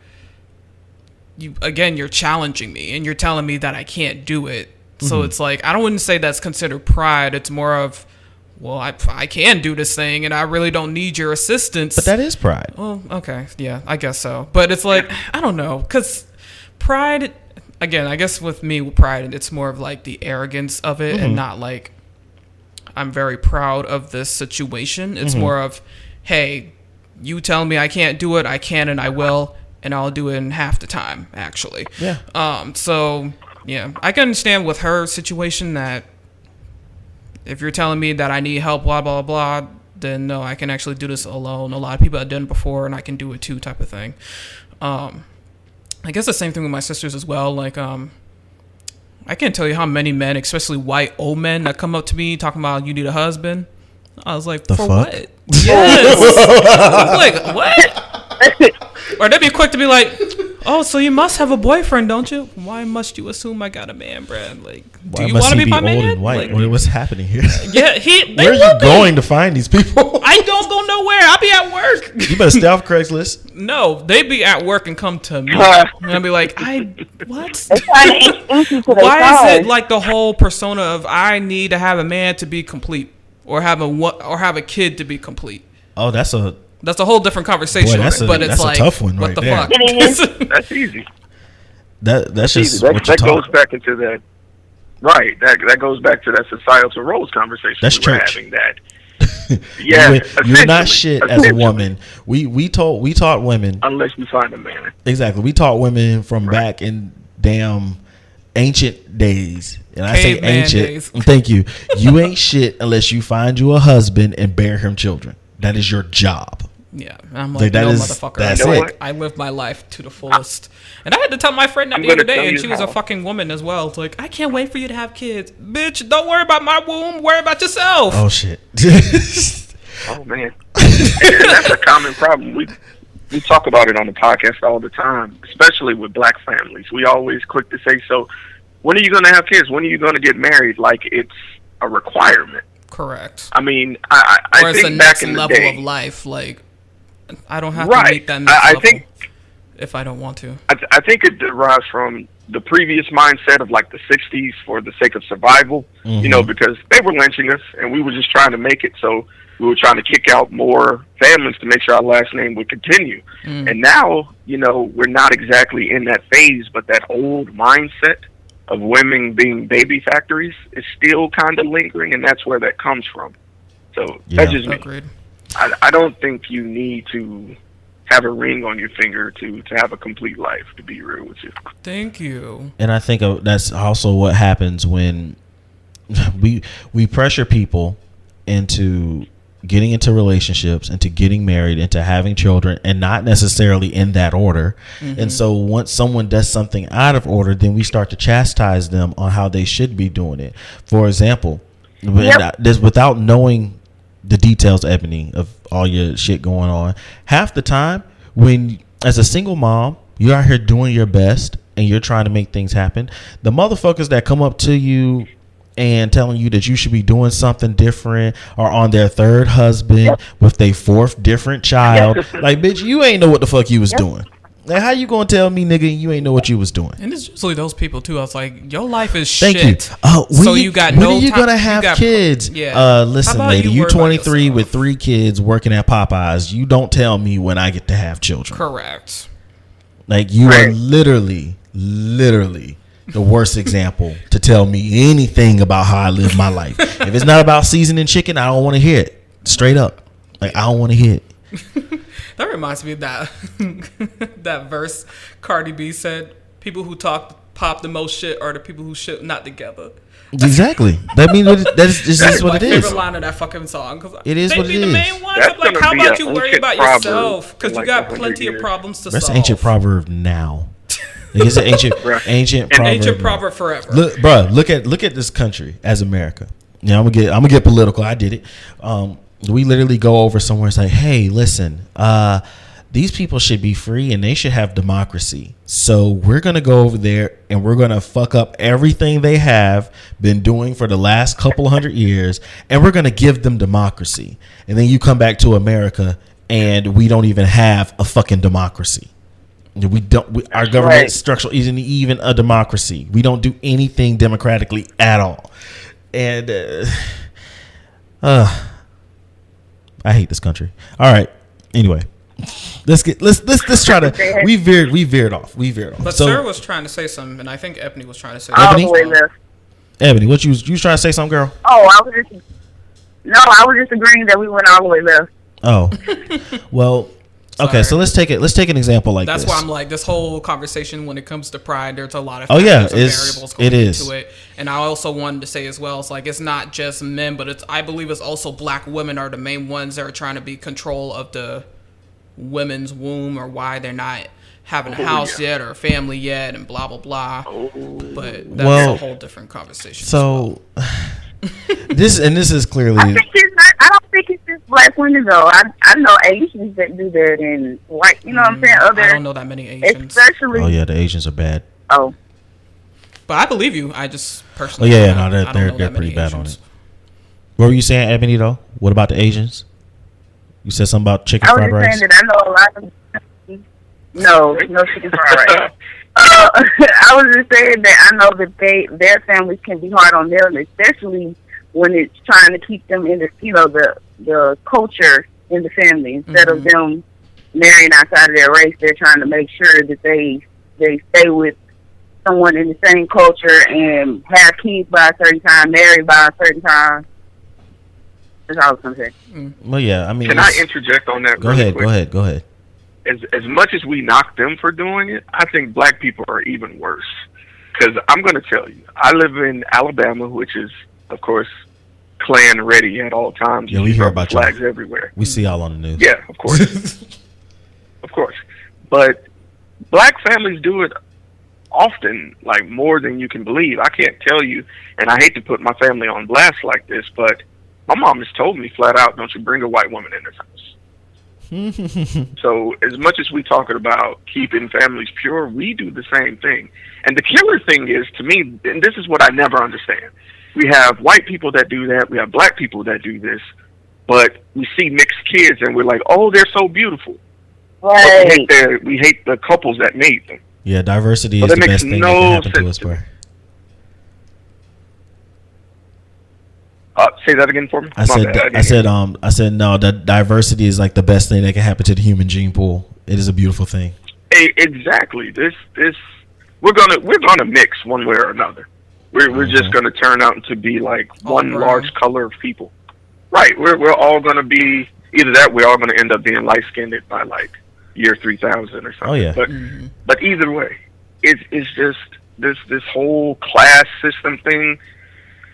S1: you're challenging me and you're telling me that I can't do it. Mm-hmm. So it's like I wouldn't say that's considered pride. It's more of, well, I can do this thing, and I really don't need your assistance.
S2: But that is pride.
S1: Well, okay, yeah, I guess so. But it's like, I don't know, because pride, again, I guess with me, pride, it's more of like the arrogance of it, and not like I'm very proud of this situation. It's more of, hey, you tell me I can't do it, I can and I will, and I'll do it in half the time, actually.
S2: Yeah.
S1: So, yeah, I can understand with her situation that if you're telling me that I need help, blah, blah, blah, then no, I can actually do this alone. A lot of people have done it before, and I can do it too, type of thing. I guess the same thing with my sisters as well. Like, I can't tell you how many men, especially white old men, that come up to me talking about you need a husband. I was like, for what? Yes. I was like, what? Or they'd be quick to be like, Oh, so you must have a boyfriend, don't you? Why must you assume I got a man, Brad? Like, do
S2: Why
S1: you
S2: must
S1: want to
S2: he
S1: be my man?
S2: old and white?
S1: Like,
S2: What's happening here?
S1: yeah,
S2: where are you going to find these people?
S1: I don't go nowhere. I'll be at work.
S2: You better stay off Craigslist.
S1: No, they be at work and come to me. And I'll be like, what? Why is it like the whole persona of I need to have a man to be complete, or have a kid to be complete?
S2: Oh, that's a
S1: whole different conversation.
S2: Boy,
S1: it's
S2: like a tough one,
S1: what
S2: right
S1: the
S2: there.
S1: fuck?
S3: That's easy.
S2: That's just
S3: that
S2: what you
S3: goes back into that. Right. That goes back to that societal roles conversation.
S2: That's
S3: we were
S2: church.
S3: having that. Yeah,
S2: you're not shit as a woman. We taught women
S3: unless you find a man.
S2: Exactly. We taught women from back in damn ancient days. And I say
S1: Caveman
S2: ancient.
S1: days.
S2: Thank you. You ain't shit unless you find you a husband and bear him children. That is your job.
S1: Yeah, and I'm like, no, motherfucker. I live my life to the fullest. And I had to tell my friend that the other day, and she was a fucking woman as well. It's like, I can't wait for you to have kids. Bitch, don't worry about my womb. Worry about yourself.
S2: Oh, shit.
S3: Oh, man. And that's a common problem. We talk about it on the podcast all the time, especially with black families. We always quick to say, so when are you going to have kids? When are you going to get married? Like it's a requirement.
S1: Correct.
S3: I mean, I
S1: think
S3: the
S1: next
S3: back
S1: level of life. Like, I don't have to meet that next level if I don't want to.
S3: I think it derives from the previous mindset of like the 60s for the sake of survival, you know, because they were lynching us and we were just trying to make it. So we were trying to kick out more families to make sure our last name would continue. And now, you know, we're not exactly in that phase, but that old mindset of women being baby factories is still kind of lingering, and that's where that comes from. So that's just me.
S1: Agreed.
S3: I don't think you need to have a ring on your finger to have a complete life, to be real with you.
S1: Thank you.
S2: And I think that's also what happens when we pressure people into getting into relationships, into getting married, into having children, and not necessarily in that order. And so once someone does something out of order, then we start to chastise them on how they should be doing it. For example, without knowing the details, Ebony, of all your shit going on, half the time when as a single mom, you're out here doing your best and you're trying to make things happen, the motherfuckers that come up to you and telling you that you should be doing something different are on their third husband with their fourth different child. Like, bitch, you ain't know what the fuck you was doing. Like, how you gonna tell me, nigga, you ain't know what you was doing?
S1: And it's usually those people too. I was like, your life is
S2: Thank
S1: shit.
S2: You.
S1: So you got no time.
S2: When are you gonna have kids? Listen, lady, you 23 with 3 kids working at Popeyes. You don't tell me when I get to have children.
S1: Correct.
S2: Like, you are literally the worst example to tell me anything about how I live my life. If it's not about seasoning chicken, I don't want to hear it. Straight up. Like, I don't want to hear it.
S1: That reminds me of that that verse Cardi B said, people who pop the most shit are the people who shit not together.
S2: Exactly. That means that's what it is.
S1: My favorite line of that fucking song.
S2: It is what it is.
S1: The main ones. I'm like, how about you worry about yourself? Because you got plenty of problems to solve.
S2: That's ancient proverb now. It's an ancient proverb.
S1: Ancient proverb forever.
S2: Look, bro, look at this country as America. Yeah, I'm gonna get political. I did it. We literally go over somewhere and say, hey, listen, these people should be free and they should have democracy. So we're going to go over there and we're going to fuck up everything they have been doing for the last couple hundred years. And we're going to give them democracy. And then you come back to America and we don't even have a fucking democracy. Our government structure isn't even a democracy. We don't do anything democratically at all. And, I hate this country. All right. Anyway, let's try to. We veered off.
S1: But
S2: so,
S1: Sarah was trying to say something, and I think Ebony was trying to say something.
S2: Ebony, what you was trying to say something, girl?
S4: Oh, I was just agreeing that we went all the way left.
S2: Oh, well. Okay, so let's take an example like
S1: That's
S2: this.
S1: why I'm like, this whole conversation when it comes to pride, there's a lot of
S2: variables
S1: variables
S2: going into
S1: it. And I also wanted to say as well, it's like, it's not just men, but I believe it's also black women are the main ones that are trying to be control of the women's womb, or why they're not having a house yet or a family yet, and blah blah blah. But that's a whole different conversation.
S2: So this is clearly.
S4: I don't think it's just black women though. I know Asians that do that, and white. You know what I'm saying?
S1: I don't know that many Asians.
S4: Especially.
S2: Oh yeah, the Asians are bad.
S4: Oh.
S1: But I believe you. I just personally.
S2: They're pretty bad on it. What were you saying, Ebony? Though, what about the Asians? You said something about chicken fried rice.
S4: I was just saying that I know a lot of. No chicken fried rice. I was just saying that I know that their families can be hard on them, especially when it's trying to keep them in the culture in the family instead of them marrying outside of their race. They're trying to make sure that they stay with someone in the same culture and have kids by a certain time, married by a certain time. That's all I was going to say.
S2: Well, yeah, I mean...
S3: Can I interject on that?
S2: Go ahead.
S3: As much as we knock them for doing it, I think black people are even worse. Because I'm going to tell you, I live in Alabama, which is, of course, Klan ready at all times.
S2: Yeah, we hear about
S3: flags everywhere.
S2: We see y'all on the news.
S3: Yeah, of course. Of course. But black families do it often, like more than you can believe. I can't tell you, and I hate to put my family on blast like this, but my mom has told me flat out, don't you bring a white woman in this house. So as much as we talking about keeping families pure, we do the same thing. And the killer thing is, to me, and this is what I never understand, we have white people that do that, we have black people that do this, but we see mixed kids and we're like, oh, they're so beautiful.
S4: Right.
S3: But we hate the couples that made them.
S2: Yeah, diversity is the best thing that can happen to us, bro.
S3: Say that again for me.
S2: I said no. That diversity is like the best thing that can happen to the human gene pool. It is a beautiful thing.
S3: Exactly. This we're gonna mix one way or another. We're just gonna turn out to be like one large color of people. Right. We're all gonna be either that. We're all gonna end up being light skinned by like year 3000 or something. Oh yeah. But either way, it's just this whole class system thing.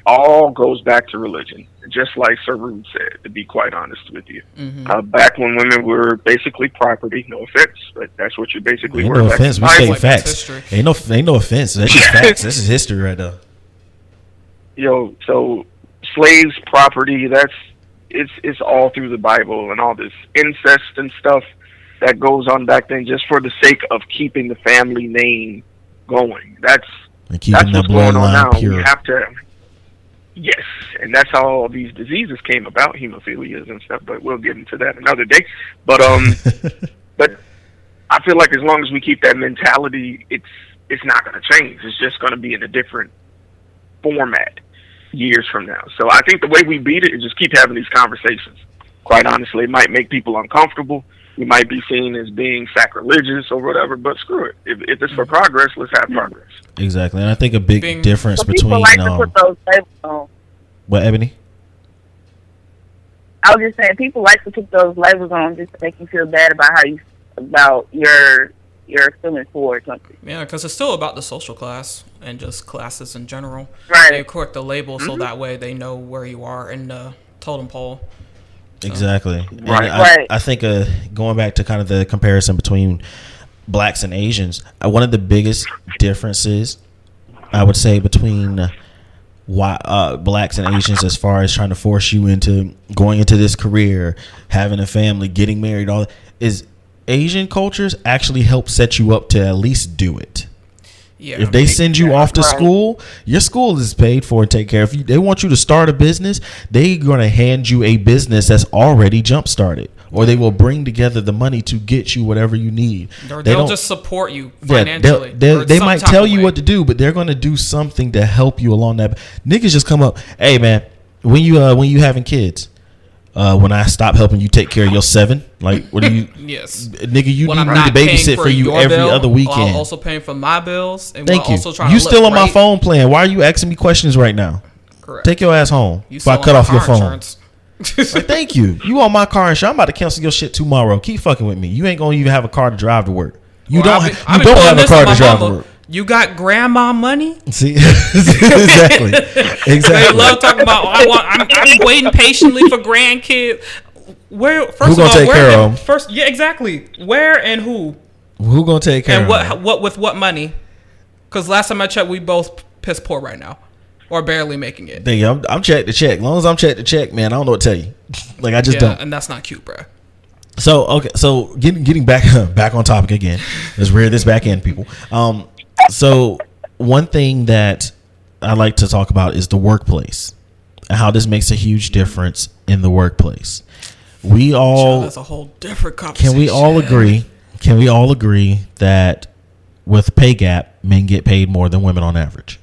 S3: All goes back to religion, just like Sir Rude said, to be quite honest with you. Back when women were basically property, no offense, but that's what you basically were.
S2: No offense, we say facts. Ain't no offense. That's just facts. This is history right now.
S3: So slaves, property, it's all through the Bible, and all this incest and stuff that goes on back then just for the sake of keeping the family name going. That's what's going on now. Pure. We have to... Yes, and that's how all these diseases came about, hemophilias and stuff, but we'll get into that another day. But but I feel like as long as we keep that mentality, it's not going to change. It's just going to be in a different format years from now. So I think the way we beat it is just keep having these conversations. Quite honestly, it might make people uncomfortable. We might be seen as being sacrilegious or whatever, but screw it. If it's for progress, let's have progress.
S2: Exactly, and I think a big difference between
S4: people like to put those labels on.
S2: What, Ebony?
S4: I was just saying, people like to put those labels on just to make you feel bad about your feelings towards something.
S1: Yeah, because it's still about the social class and just classes in general.
S4: Right.
S1: They correct the label so that way they know where you are in the totem pole. So.
S2: Exactly.
S3: Right.
S2: I think going back to kind of the comparison between blacks and Asians, one of the biggest differences I would say between blacks and Asians as far as trying to force you into going into this career, having a family, getting married, all that, is Asian cultures actually help set you up to at least do it. Yeah. If they send you off to school, your school is paid for and take care of. If they want you to start a business, they're going to hand you a business that's already jump started, or they will bring together the money to get you whatever you need.
S1: Or they'll just support you financially.
S2: They might tell you what to do, but they're going to do something to help you along that. Niggas just come up, hey man, when you having kids, when I stop helping you take care of your 7, like what do you?
S1: Yes,
S2: nigga, you need me to babysit for you every other weekend.
S1: I'm also paying for my bills, and
S2: thank you.
S1: Also trying
S2: You
S1: to
S2: still on
S1: great.
S2: my phone playing? Why are you asking me questions right now?
S1: Correct.
S2: Take your ass home. Before I cut off your phone. Like, thank you. You on my car insurance? I'm about to cancel your shit tomorrow. Keep fucking with me. You ain't gonna even have a car to drive to work. You don't have a car to drive to work.
S1: You got grandma money?
S2: See, exactly.
S1: They love talking about. I'm waiting patiently for grandkids. Where first
S2: who gonna take care of them?
S1: First, yeah, exactly. Where and who?
S2: Who gonna take care
S1: and
S2: of them?
S1: And what with what money? Because last time I checked, we both piss poor right now. or barely making it.
S2: I'm check to check. As long as I'm check to check, man, I don't know what to tell you. Like, I just don't.
S1: And that's not cute, bro.
S2: So okay, so getting back on topic again. Let's rear this back in, people. So one thing that I like to talk about is the workplace and how this makes a huge difference in the workplace. That's a whole different conversation. Can we all agree? Can we all agree that with pay gap, men get paid more than women on average?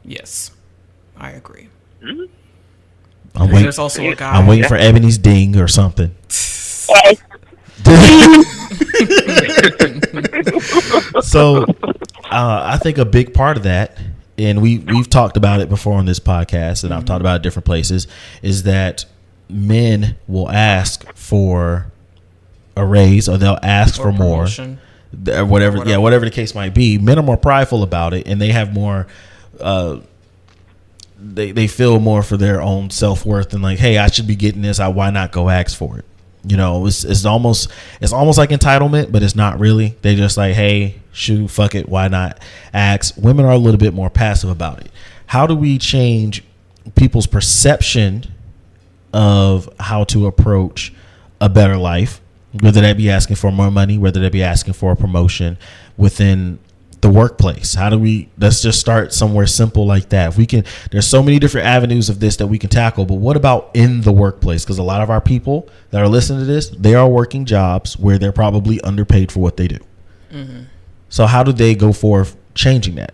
S1: Yes, I agree.
S3: Mm-hmm.
S1: There's also a guy.
S2: I'm waiting for Ebony's ding or something. So I think a big part of that, and we've talked about it before on this podcast, and I've talked about it different places, is that men will ask for a raise, or they'll ask for more, whatever the case might be. Men are more prideful about it, and they have more they feel more for their own self-worth, and like, hey, I should be getting this, why not go ask for it? You know, it's almost like entitlement, but it's not really. They just like, hey, shoot, fuck it, why not ask? Women are a little bit more passive about it. How do we change people's perception of how to approach a better life, whether that be asking for more money, whether that be asking for a promotion within the workplace? Let's just start somewhere simple like that. If there's so many different avenues of this that we can tackle, but what about in the workplace? Because a lot of our people that are listening to this, they are working jobs where they're probably underpaid for what they do. Mm-hmm. So how do they go for changing that?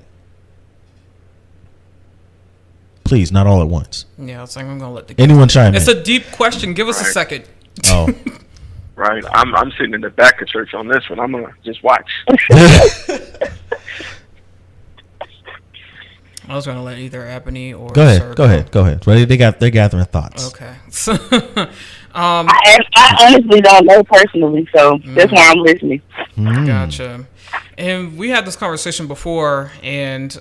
S2: Please, not all at once.
S1: Yeah, it's like I'm gonna let
S2: anyone chime in.
S1: It's a deep question. Give us a second.
S2: Oh,
S3: right. I'm sitting in the back of church on this one. I'm gonna just watch.
S1: I was gonna let either Ebony or
S2: go ahead. Ready? They're gathering thoughts.
S1: Okay. So,
S4: I honestly don't know personally, so that's why I'm listening.
S1: Gotcha. And we had this conversation before, and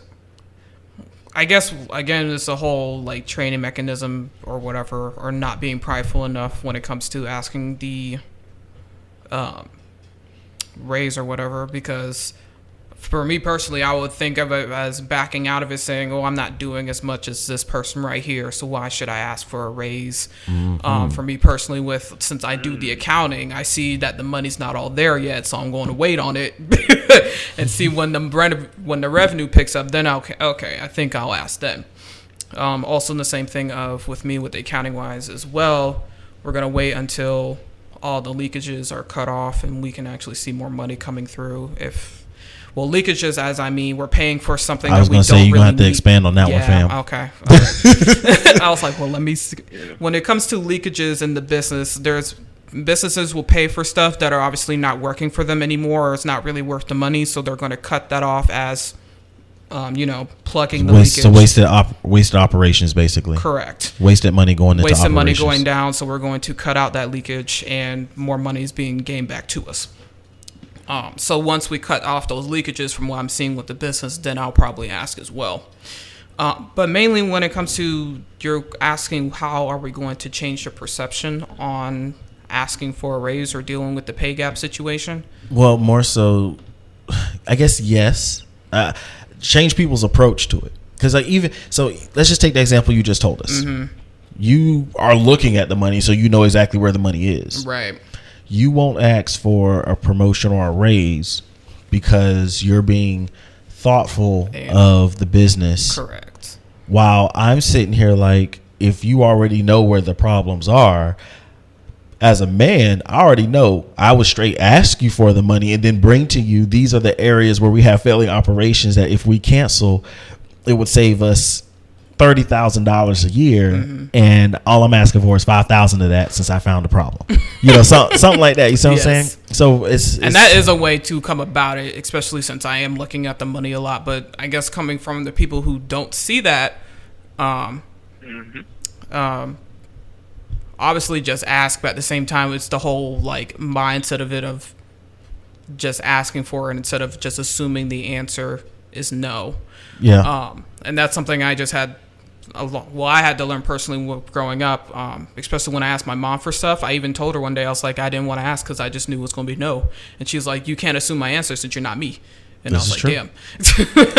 S1: I guess, again, it's a whole like training mechanism or whatever, or not being prideful enough when it comes to asking the raise or whatever. Because for me personally, I would think of it as backing out of it, saying, oh, I'm not doing as much as this person right here, so why should I ask for a raise? For me personally, since I do the accounting, I see that the money's not all there yet, so I'm going to wait on it and see when the revenue picks up. Then okay, I think I'll ask then. Also, the same thing with me with the accounting wise as well. We're gonna wait until all the leakages are cut off and we can actually see more money coming through. Leakages, as I mean, we're paying for something that we don't really need. I was going to say, you're going to have to
S2: expand on that one, fam.
S1: Okay. I was like, well, let me see. When it comes to leakages in the businesses will pay for stuff that are obviously not working for them anymore, or it's not really worth the money, so they're going to cut that off as, plugging the leakage.
S2: So wasted operations, basically.
S1: Correct.
S2: Wasted money going into operations.
S1: Wasted money going down, so we're going to cut out that leakage, and more money is being gained back to us. So once we cut off those leakages from what I'm seeing with the business, then I'll probably ask as well. But mainly when it comes to you're asking how are we going to change the perception on asking for a raise or dealing with the pay gap situation?
S2: Well, more so, I guess, yes. Change people's approach to it. Because let's just take the example you just told us. Mm-hmm. You are looking at the money, so you know exactly where the money is.
S1: Right.
S2: You won't ask for a promotion or a raise because you're being thoughtful of the business.
S1: Correct.
S2: While I'm sitting here like, if you already know where the problems are, as a man, I already know I would straight ask you for the money and then bring to you, these are the areas where we have failing operations that if we cancel, it would save us $30,000 a year, and all I'm asking for is $5,000 of that since I found a problem. Something like that. You see what I'm saying? So it's
S1: and that is a way to come about it, especially since I am looking at the money a lot. But I guess coming from the people who don't see that, obviously just ask, but at the same time, it's the whole like mindset of it of just asking for it instead of just assuming the answer is no.
S2: Yeah.
S1: And that's something I just had. I had to learn personally growing up, especially when I asked my mom for stuff. I even told her one day, I was like, I didn't want to ask because I just knew it was going to be no. And she was like, you can't assume my answer since you're not me. And I was like,
S2: true.
S1: damn.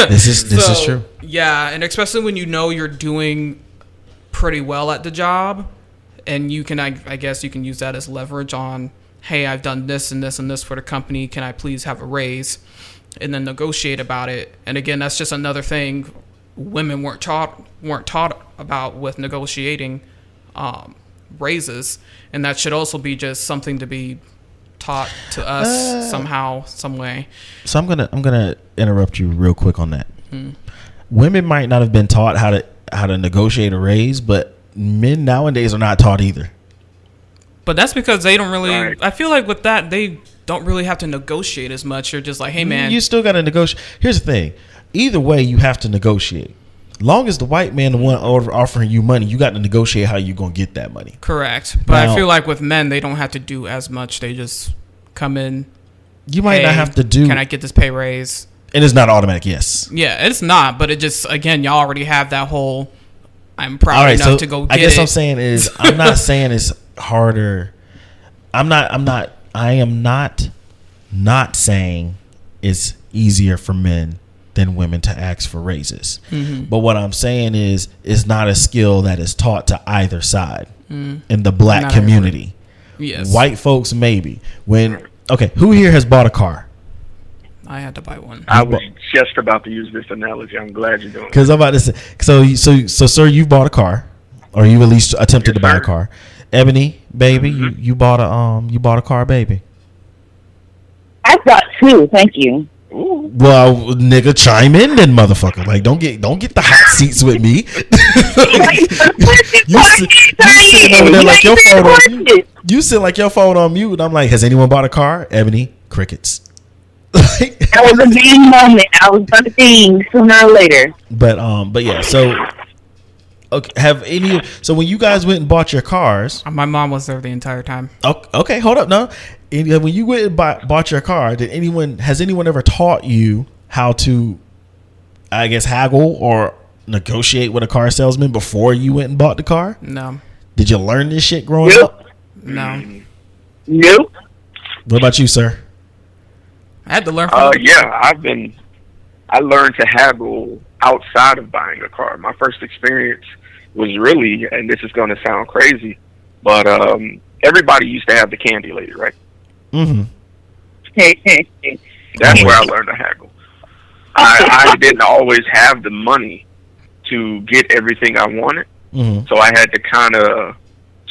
S2: This is true.
S1: Yeah, and especially when you know you're doing pretty well at the job, and you can, I guess you can use that as leverage on, hey, I've done this and this and this for the company. Can I please have a raise? And then negotiate about it. And again, that's just another thing women weren't taught about with negotiating raises, and that should also be just something to be taught to us somehow, some way.
S2: So I'm gonna interrupt you real quick on that. Women might not have been taught how to negotiate a raise, but men nowadays are not taught either.
S1: But that's because they don't really.
S3: Right.
S1: I feel like with that they don't really have to negotiate as much. You're just like, hey man,
S2: You still got to negotiate. Here's the thing: either way, you have to negotiate. Long as the white man the one offering you money, you got to negotiate how you gonna get that money.
S1: correct. But
S2: Now-
S1: I feel like with men, they don't have to do as much. They just come in.
S2: You might not
S1: "Hey,
S2: have to do,
S1: Can I get this pay raise?
S2: and it's not automatic. Yes.
S1: Yeah, it's not. But it just, again, y'all already have that whole. I'm proud
S2: All right.
S1: enough
S2: So
S1: to go get
S2: I guess
S1: it.
S2: what I'm saying is, I'm not saying it's harder. I am not saying it's easier for men than women to ask for raises. But what I'm saying is, it's not a skill that is taught to either side in the black
S1: Not
S2: community.
S1: Yes,
S2: White folks, maybe. Okay, who here has bought a car?
S1: I had to buy one.
S3: I was just about to use this analogy. I'm glad you're doing it.
S2: Because I'm about to say, so, sir, you bought a car, or you at least attempted to buy a
S3: sir.
S2: car. Ebony, baby, you bought a car, baby.
S4: I thought two. Thank you.
S3: Ooh.
S2: Well, nigga, chime in then, motherfucker. Like, don't get the hot seats with me. you sitting over there like your phone on mute. You sit like your phone on mute, and I'm like, has anyone bought a car? Ebony, crickets.
S4: That was a big moment. I was gonna think sooner or later.
S2: But yeah. So, okay, so when you guys went and bought your cars,
S1: My mom was there the entire time.
S2: okay, hold up, no. When you went and bought your car, has anyone ever taught you how to, I guess, haggle or negotiate with a car salesman before you went and bought the car?
S1: No,
S2: Did you learn this shit growing
S4: Nope.
S2: up?
S1: no.
S4: Nope.
S2: What about you, sir?
S1: I had to learn from
S3: Yeah, I learned to haggle outside of buying a car. My first experience was really, and this is going to sound crazy, but everybody used to have the candy lady, right?
S2: Mm-hmm.
S3: That's where I learned to haggle. I didn't always have the money to get everything I wanted,
S2: Mm-hmm.
S3: so I had to kind of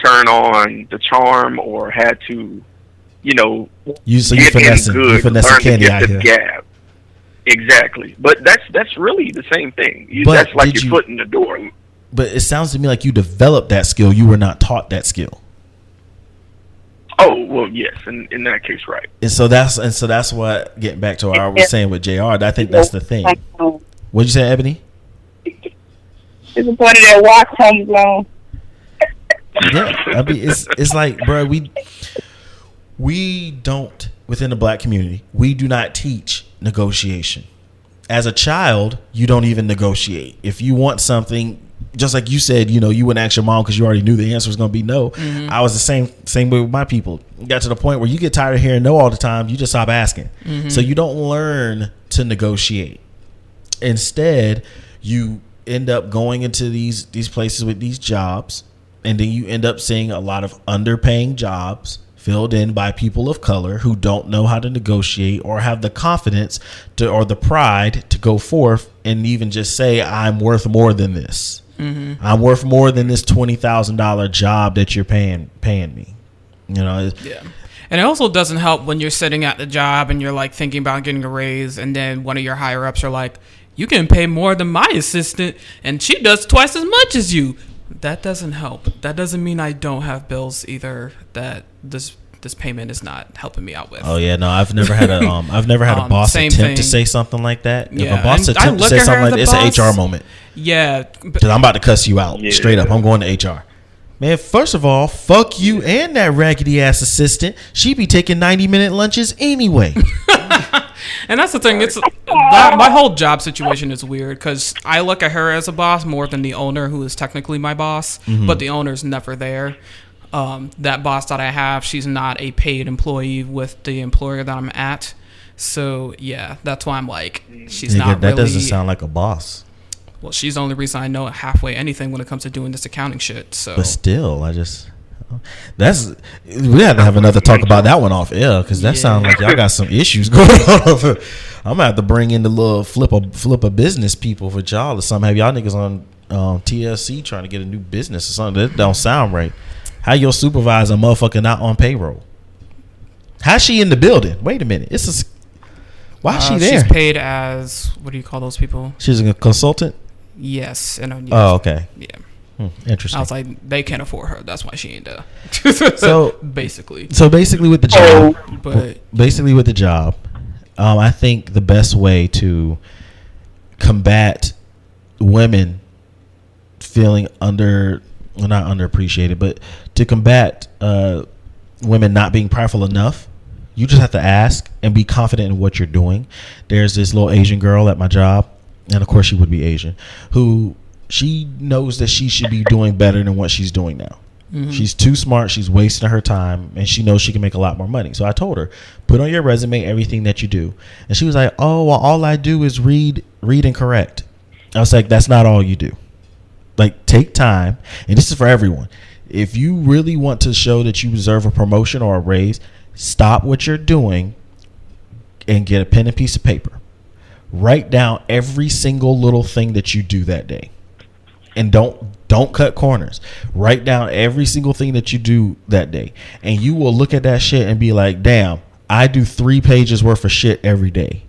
S3: turn on the charm, or had to,
S2: You
S3: get in
S2: finessing
S3: good,
S2: candy
S3: learn to get
S2: out
S3: the
S2: here.
S3: gab. Exactly, but that's really the same thing.
S2: But
S3: That's like
S2: did
S3: your
S2: you-
S3: foot in the door.
S2: But it sounds to me like you developed that skill. You were not taught that skill.
S3: Oh well, yes, in that case, right.
S2: And so that's what, getting back to what I was saying with JR, I think that's the thing. What'd you say, Ebony?
S4: Disappointed at Watch Home Alone.
S2: Yeah, I mean, it's like, bro, we don't, within the black community, we do not teach negotiation. As a child, you don't even negotiate. If you want something, just like you said, you wouldn't ask your mom because you already knew the answer was going to be no.
S1: Mm-hmm.
S2: I was the same way with my people. Got to the point where you get tired of hearing no all the time. You just stop asking.
S1: Mm-hmm.
S2: So you don't learn to negotiate. Instead, you end up going into these places with these jobs, and then you end up seeing a lot of underpaying jobs filled in by people of color who don't know how to negotiate or have the confidence or the pride to go forth and even just say, I'm worth more than this.
S1: Mm-hmm.
S2: I'm worth more than this $20,000 job that you're paying me.
S1: Yeah. And it also doesn't help when you're sitting at the job and you're like thinking about getting a raise, and then one of your higher ups are like, you can pay more than my assistant and she does twice as much as you. That doesn't help. That doesn't mean I don't have bills either, that this payment is not helping me out with.
S2: Oh yeah, no, I've never had a boss
S1: same
S2: attempt
S1: thing.
S2: to say something like that.
S1: Yeah,
S2: If a boss
S1: and I
S2: attempt to
S1: look
S2: say
S1: at her
S2: something like
S1: as
S2: that,
S1: a
S2: it's an
S1: boss.
S2: HR moment.
S1: Yeah.
S2: Because I'm about to cuss you out
S3: Yeah.
S2: straight up. I'm going to HR. Man, first of all, fuck you and that raggedy ass assistant. She be taking 90-minute lunches anyway.
S1: And that's the thing. It's my whole job situation is weird because I look at her as a boss more than the owner, who is technically my boss, but the owner's never there. That boss that I have, she's not a paid employee with the employer that I'm at. So yeah, that's why I'm like, she's not
S2: that
S1: really.
S2: doesn't sound like a boss.
S1: Well, she's the only reason I know halfway anything when it comes to doing this accounting shit. So,
S2: but still, we have to have another talk about that one off air, because that sounds like y'all got some issues going on. I'm gonna have to bring in the little flip a business people for y'all or something. Have y'all niggas on TLC trying to get a new business or something? That don't sound right. How your supervisor motherfucker not on payroll? How's she in the building? Wait a minute. Why is she there?
S1: She's paid as, what do you call those people?
S2: She's a consultant?
S1: Yes.
S2: Oh, okay.
S1: Yeah.
S2: Interesting.
S1: I was like, they can't afford her. That's why she ain't there.
S2: So
S1: basically
S2: with the job, I think the best way to combat women feeling not underappreciated, but to combat women not being prideful enough, you just have to ask and be confident in what you're doing. There's this little Asian girl at my job, and of course she would be Asian, who she knows that she should be doing better than what she's doing now. Mm-hmm. She's too smart. She's wasting her time, and she knows she can make a lot more money. So I told her, put on your resume everything that you do. And she was like, oh, well, all I do is read and correct. I was like, that's not all you do. Like, take time. And this is for everyone. If you really want to show that you deserve a promotion or a raise, stop what you're doing and get a pen and piece of paper. Write down every single little thing that you do that day. And don't cut corners. Write down every single thing that you do that day. And you will look at that shit and be like, damn, I do 3 pages worth of shit every day.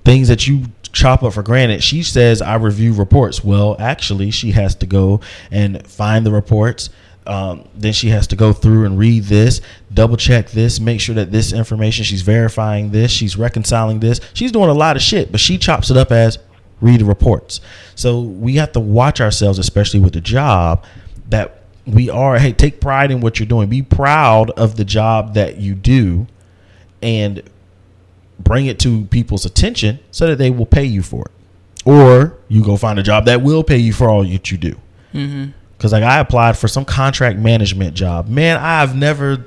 S2: Things that you chop up for granted. She says I review reports. Well, actually, she has to go and find the reports. Then she has to go through and read this, double check this, make sure that this information, she's verifying this, she's reconciling this. She's doing a lot of shit, but she chops it up as read the reports. So we have to watch ourselves, especially with the job, that we are, hey, take pride in what you're doing. Be proud of the job that you do and bring it to people's attention so that they will pay you for it. Or you go find a job that will pay you for all that you do. Mm-hmm. Because like I applied for some contract management job. Man, I've never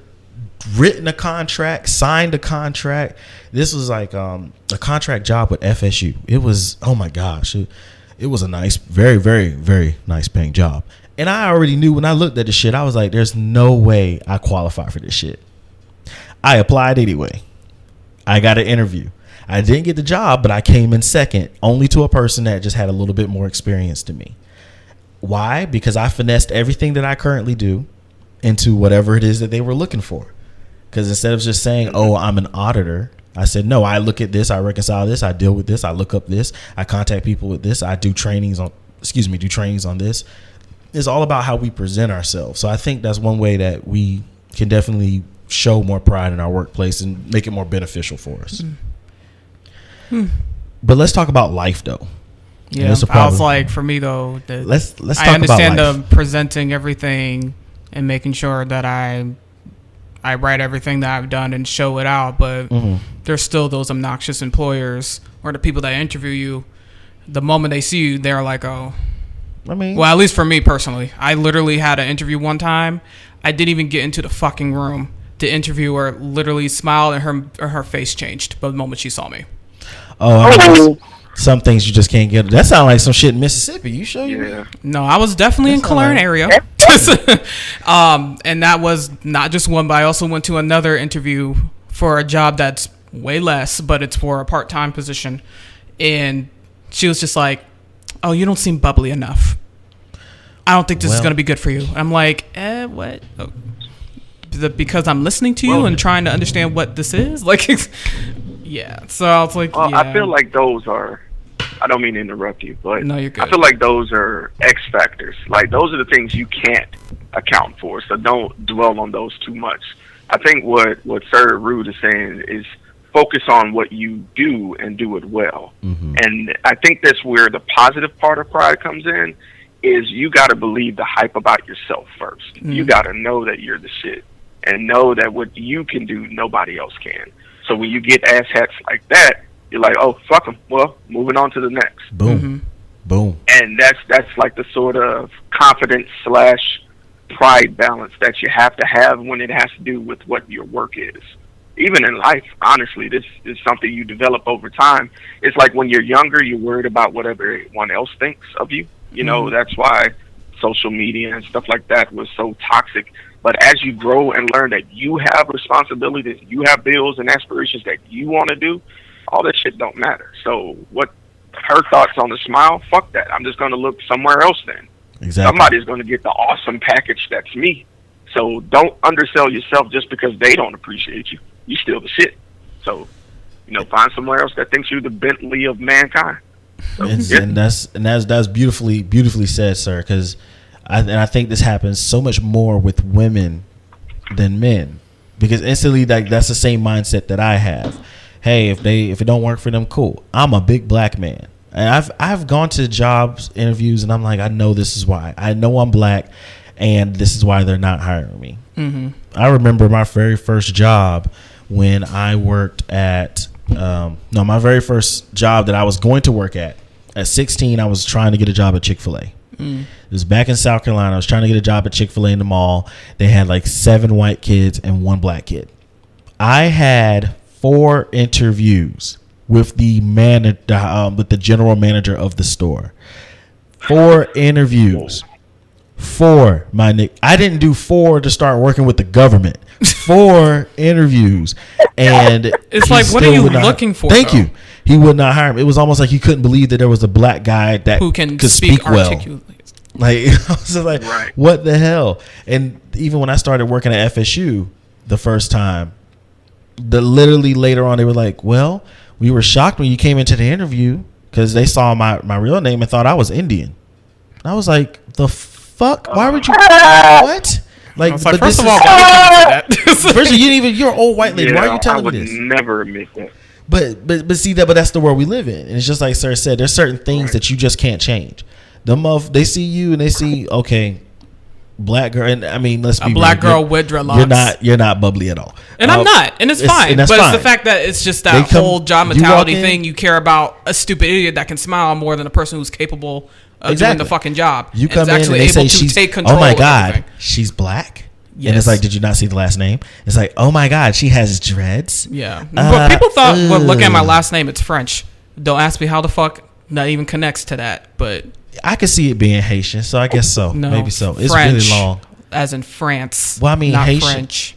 S2: written a contract, signed a contract. This was like a contract job with FSU. It was, oh my gosh, it was a nice, very, very, very nice paying job. And I already knew when I looked at the shit, I was like, there's no way I qualify for this shit. I applied anyway. I got an interview. I didn't get the job, but I came in second, only to a person that just had a little bit more experience than me. Why? Because I finessed everything that I currently do into whatever it is that they were looking for. Because instead of just saying, oh, I'm an auditor, I said, no, I look at this, I reconcile this, I deal with this, I look up this, I contact people with this, I do trainings on this. It's all about how we present ourselves. So I think that's one way that we can definitely show more pride in our workplace and make it more beneficial for us. But let's talk about life, though.
S1: Yeah, I was like, for me though,
S2: let's talk about life.
S1: I understand the presenting everything and making sure that I write everything that I've done and show it out, but there's still those obnoxious employers or the people that interview you. The moment they see you, they're like, oh. I mean, well, at least for me personally, I literally had an interview one time. I didn't even get into the fucking room. The interviewer literally smiled and her face changed the moment she saw me.
S2: Oh, some things you just can't get. That sounds like some shit in Mississippi. You sure?
S1: Yeah. No, I was definitely in Calern area. And that was not just one, but I also went to another interview for a job that's way less, but it's for a part-time position. And she was just like, oh, you don't seem bubbly enough. I don't think this is going to be good for you. I'm like, what? Oh. Because I'm listening to you and trying to understand what this is? Like, yeah. So I was like, yeah.
S3: I feel like those are, I don't mean to interrupt you, but
S1: no, you're good.
S3: I feel like those are X factors. Like, those are the things you can't account for, so don't dwell on those too much. I think what Sir Rude is saying is focus on what you do and do it well. Mm-hmm. And I think that's where the positive part of pride comes in, is you got to believe the hype about yourself first. Mm-hmm. You got to know that you're the shit and know that what you can do, nobody else can. So when you get ass hats like that, you're like, oh, fuck them. Well, moving on to the next.
S2: Boom. Mm-hmm. Boom.
S3: And that's like the sort of confidence / pride balance that you have to have when it has to do with what your work is. even in life, honestly, this is something you develop over time. It's like when you're younger, you're worried about what everyone else thinks of you. You know, that's why social media and stuff like that was so toxic. But as you grow and learn that you have responsibilities, you have bills and aspirations that you want to do, all that shit don't matter. So what her thoughts on the smile, fuck that. I'm just going to look somewhere else then.
S2: Exactly.
S3: Somebody's going to get the awesome package that's me. So don't undersell yourself just because they don't appreciate you. You still the shit. So, find somewhere else that thinks you're the Bentley of mankind. So,
S2: and that's beautifully said, sir. Because I think this happens so much more with women than men, because instantly that's the same mindset that I have. Hey, if it don't work for them, cool. I'm a big black man, and I've gone to jobs interviews, and I'm like, I know this is why. I know I'm black, and this is why they're not hiring me. Mm-hmm. I remember my very first job when I worked at my very first job that I was going to work at 16. I was trying to get a job at Chick-fil-A. It was back in South Carolina. I was trying to get a job at Chick-fil-A in the mall. They had like 7 white kids and 1 black kid. I had 4 interviews with the general manager of the store. 4 interviews. 4, my Nick. I didn't do 4 to start working with the government. 4 interviews, and
S1: it's like, what are you looking for?
S2: Thank you. He would not hire him. It was almost like he couldn't believe that there was a black guy that
S1: who could
S2: speak well. Like, I was just like,
S3: right.
S2: What the hell? And even when I started working at FSU the first time, literally later on, they were like, well, we were shocked when you came into the interview because they saw my real name and thought I was Indian. And I was like, the fuck? Why would you? What? Like,
S1: but first of all, why would you do that?
S2: First of all, you're an old white lady. Why are you telling me this?
S3: I would never admit that.
S2: But see that, but that's the world we live in. And it's just like Sir said, there's certain things that you just can't change. They see you and they see, okay, black girl, and I mean, let's be
S1: a black girl with dreadlocks.
S2: You're not bubbly at all.
S1: And I'm not, and it's fine. But it's the fact that it's just that whole job mentality thing. You care about a stupid idiot that can smile more than a person who's capable of doing the fucking job.
S2: You come in and they say take control. Oh my god, she's black. Yes. And it's like, did you not see the last name? It's like, oh my god, she has dreads.
S1: Yeah, but people thought, well, look at my last name, it's French. Don't ask me how the fuck that even connects to that, but
S2: I could see it being Haitian, so I guess so. No, maybe so. It's
S1: French,
S2: really long,
S1: as in France.
S2: Well, I mean
S1: not
S2: Haitian,
S1: French.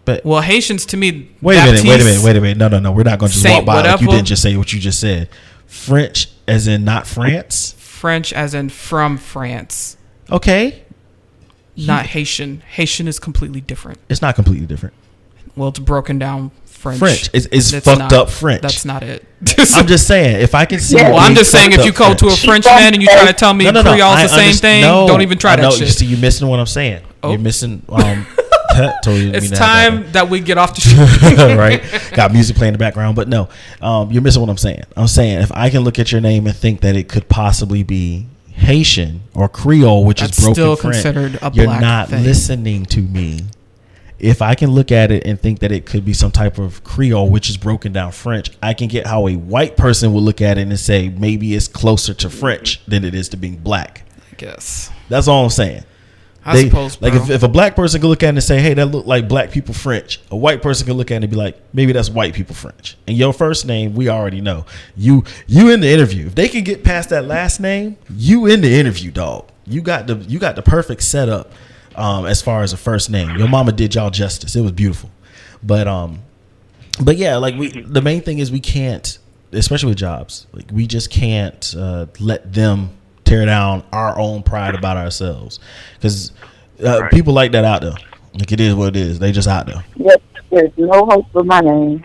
S2: But
S1: Haitians to me.
S2: Wait a minute. No. We're not going to just walk by like you didn't just say what you just said. French, as in not France.
S1: French, as in from France.
S2: Okay.
S1: Not Haitian. Haitian is completely different.
S2: It's not completely different.
S1: Well, it's broken down French.
S2: It's fucked up French.
S1: That's not it.
S2: I'm just saying, if I can see.
S1: Well, I'm just saying, if you go to a Frenchman and you try to tell me Creole's the same thing, don't even try that shit.
S2: See, you're missing what I'm saying. You're missing.
S1: It's time that we get off the show.
S2: Right? Got music playing in the background, but no, you're missing what I'm saying. I'm saying, if I can look at your name and think that it could possibly be Haitian or Creole, which is broken
S1: still
S2: French,
S1: considered a black
S2: you're not
S1: thing.
S2: listening to me. If I can look at it and think that it could be some type of Creole, which is broken down French, I can get how a white person would look at it and say maybe it's closer to French than it is to being black.
S1: I guess
S2: that's all I'm saying.
S1: I suppose,
S2: like if a black person could look at it and say, hey, that look like black people French, a white person could look at it and be like, maybe that's white people French. And your first name, we already know. You in the interview. If they can get past that last name, you in the interview, dog. You got the perfect setup as far as a first name. Your mama did y'all justice. It was beautiful. But yeah, like the main thing is we can't, especially with jobs, like we just can't let them tear down our own pride about ourselves, because people like that out there. Like, it is what it is. They just out there.
S4: Yes, there's no hope for my name.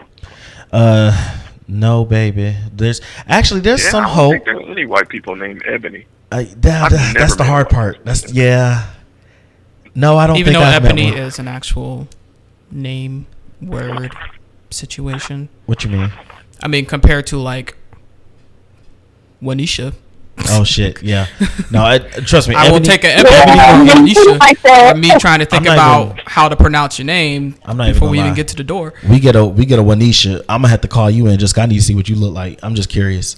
S2: No, baby. There's some
S3: I don't
S2: hope.
S3: think there's any white people named Ebony.
S2: That's the hard part. That's No, I don't.
S1: Even
S2: think
S1: though
S2: I've
S1: Ebony
S2: met one.
S1: is an actual name word situation.
S2: What you mean?
S1: I mean, compared to like Wanisha.
S2: Oh shit! Yeah, no, trust me.
S1: I will take an Ebony or Anisha. Or me trying to think about how to pronounce your name before we even get to the door.
S2: We get a Wanisha. I'm gonna have to call you in. Just I need to see what you look like. I'm just curious.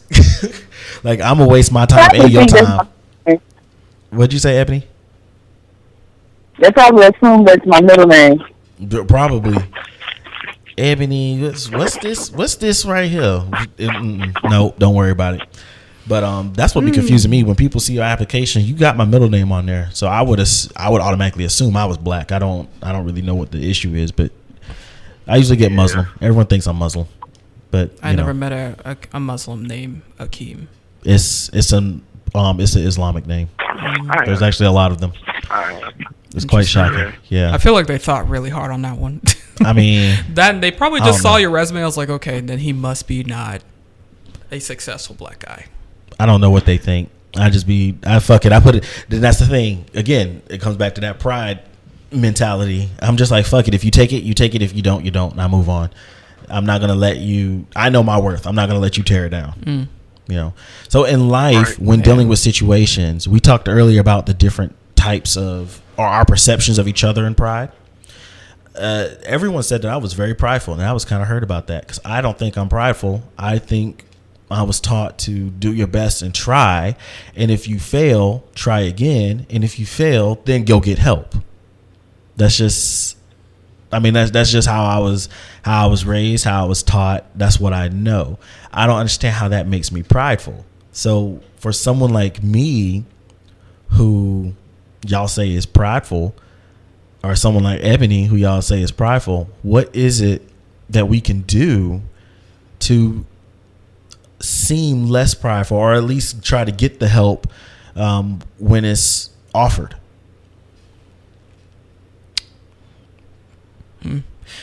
S2: Like, I'm gonna waste my time and your time. What'd you say, Ebony?
S4: They probably assume that's my middle name.
S2: Probably. Ebony, what's this right here? No, don't worry about it. But that's what be confusing me when people see your application. You got my middle name on there, so I would automatically assume I was black. I don't really know what the issue is, but I usually get Muslim. Everyone thinks I'm Muslim, but
S1: I never met a Muslim named Akeem.
S2: It's an Islamic name. There's actually a lot of them. It's quite shocking. Yeah,
S1: I feel like they thought really hard on that one.
S2: I mean,
S1: that they probably just saw your resume. I was like, okay, then he must be not a successful black guy.
S2: I don't know what they think. Fuck it. I put it. Then that's the thing. Again, it comes back to that pride mentality. I'm just like, fuck it. If you take it, you take it. If you don't, you don't. And I move on. I'm not gonna let you. I know my worth. I'm not gonna let you tear it down. You know. So in life, when dealing with situations, we talked earlier about the different types of or our perceptions of each other in pride. Everyone said that I was very prideful, and I was kind of hurt about that because I don't think I'm prideful. I think I was taught to do your best and try, and if you fail, try again, and if you fail, then go get help. That's just, that's just how I was raised, how I was taught. That's what I know. I don't understand how that makes me prideful. So for someone like me, who y'all say is prideful, or someone like Ebony, who y'all say is prideful, what is it that we can do to seem less prideful, or at least try to get the help when it's offered?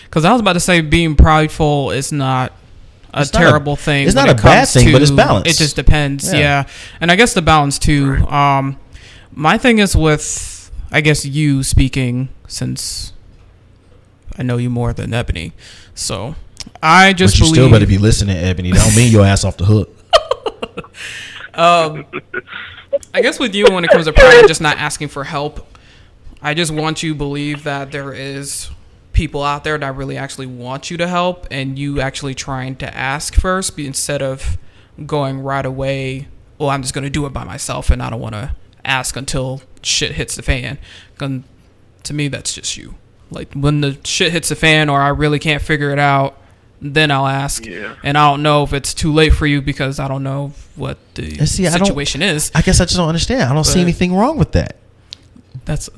S1: Because I was about to say being prideful is not a terrible thing.
S2: It's not a bad thing, but it's balanced.
S1: It just depends. Yeah. And I guess the balance too. My thing is with, I guess, you speaking, since I know you more than Ebony. So I just believe.
S2: But you still better be listening, Ebony. That don't mean your ass off the hook.
S1: I guess with you, when it comes to pride, just not asking for help, I just want you to believe that there is people out there that really actually want you to help, and you actually trying to ask first instead of going right away, well, I'm just going to do it by myself and I don't want to ask until shit hits the fan. To me, that's just you. Like, when the shit hits the fan or I really can't figure it out, then I'll ask. Yeah. And I don't know if it's too late for you because I don't know what the situation is.
S2: I guess I just don't understand. I don't see anything wrong with that.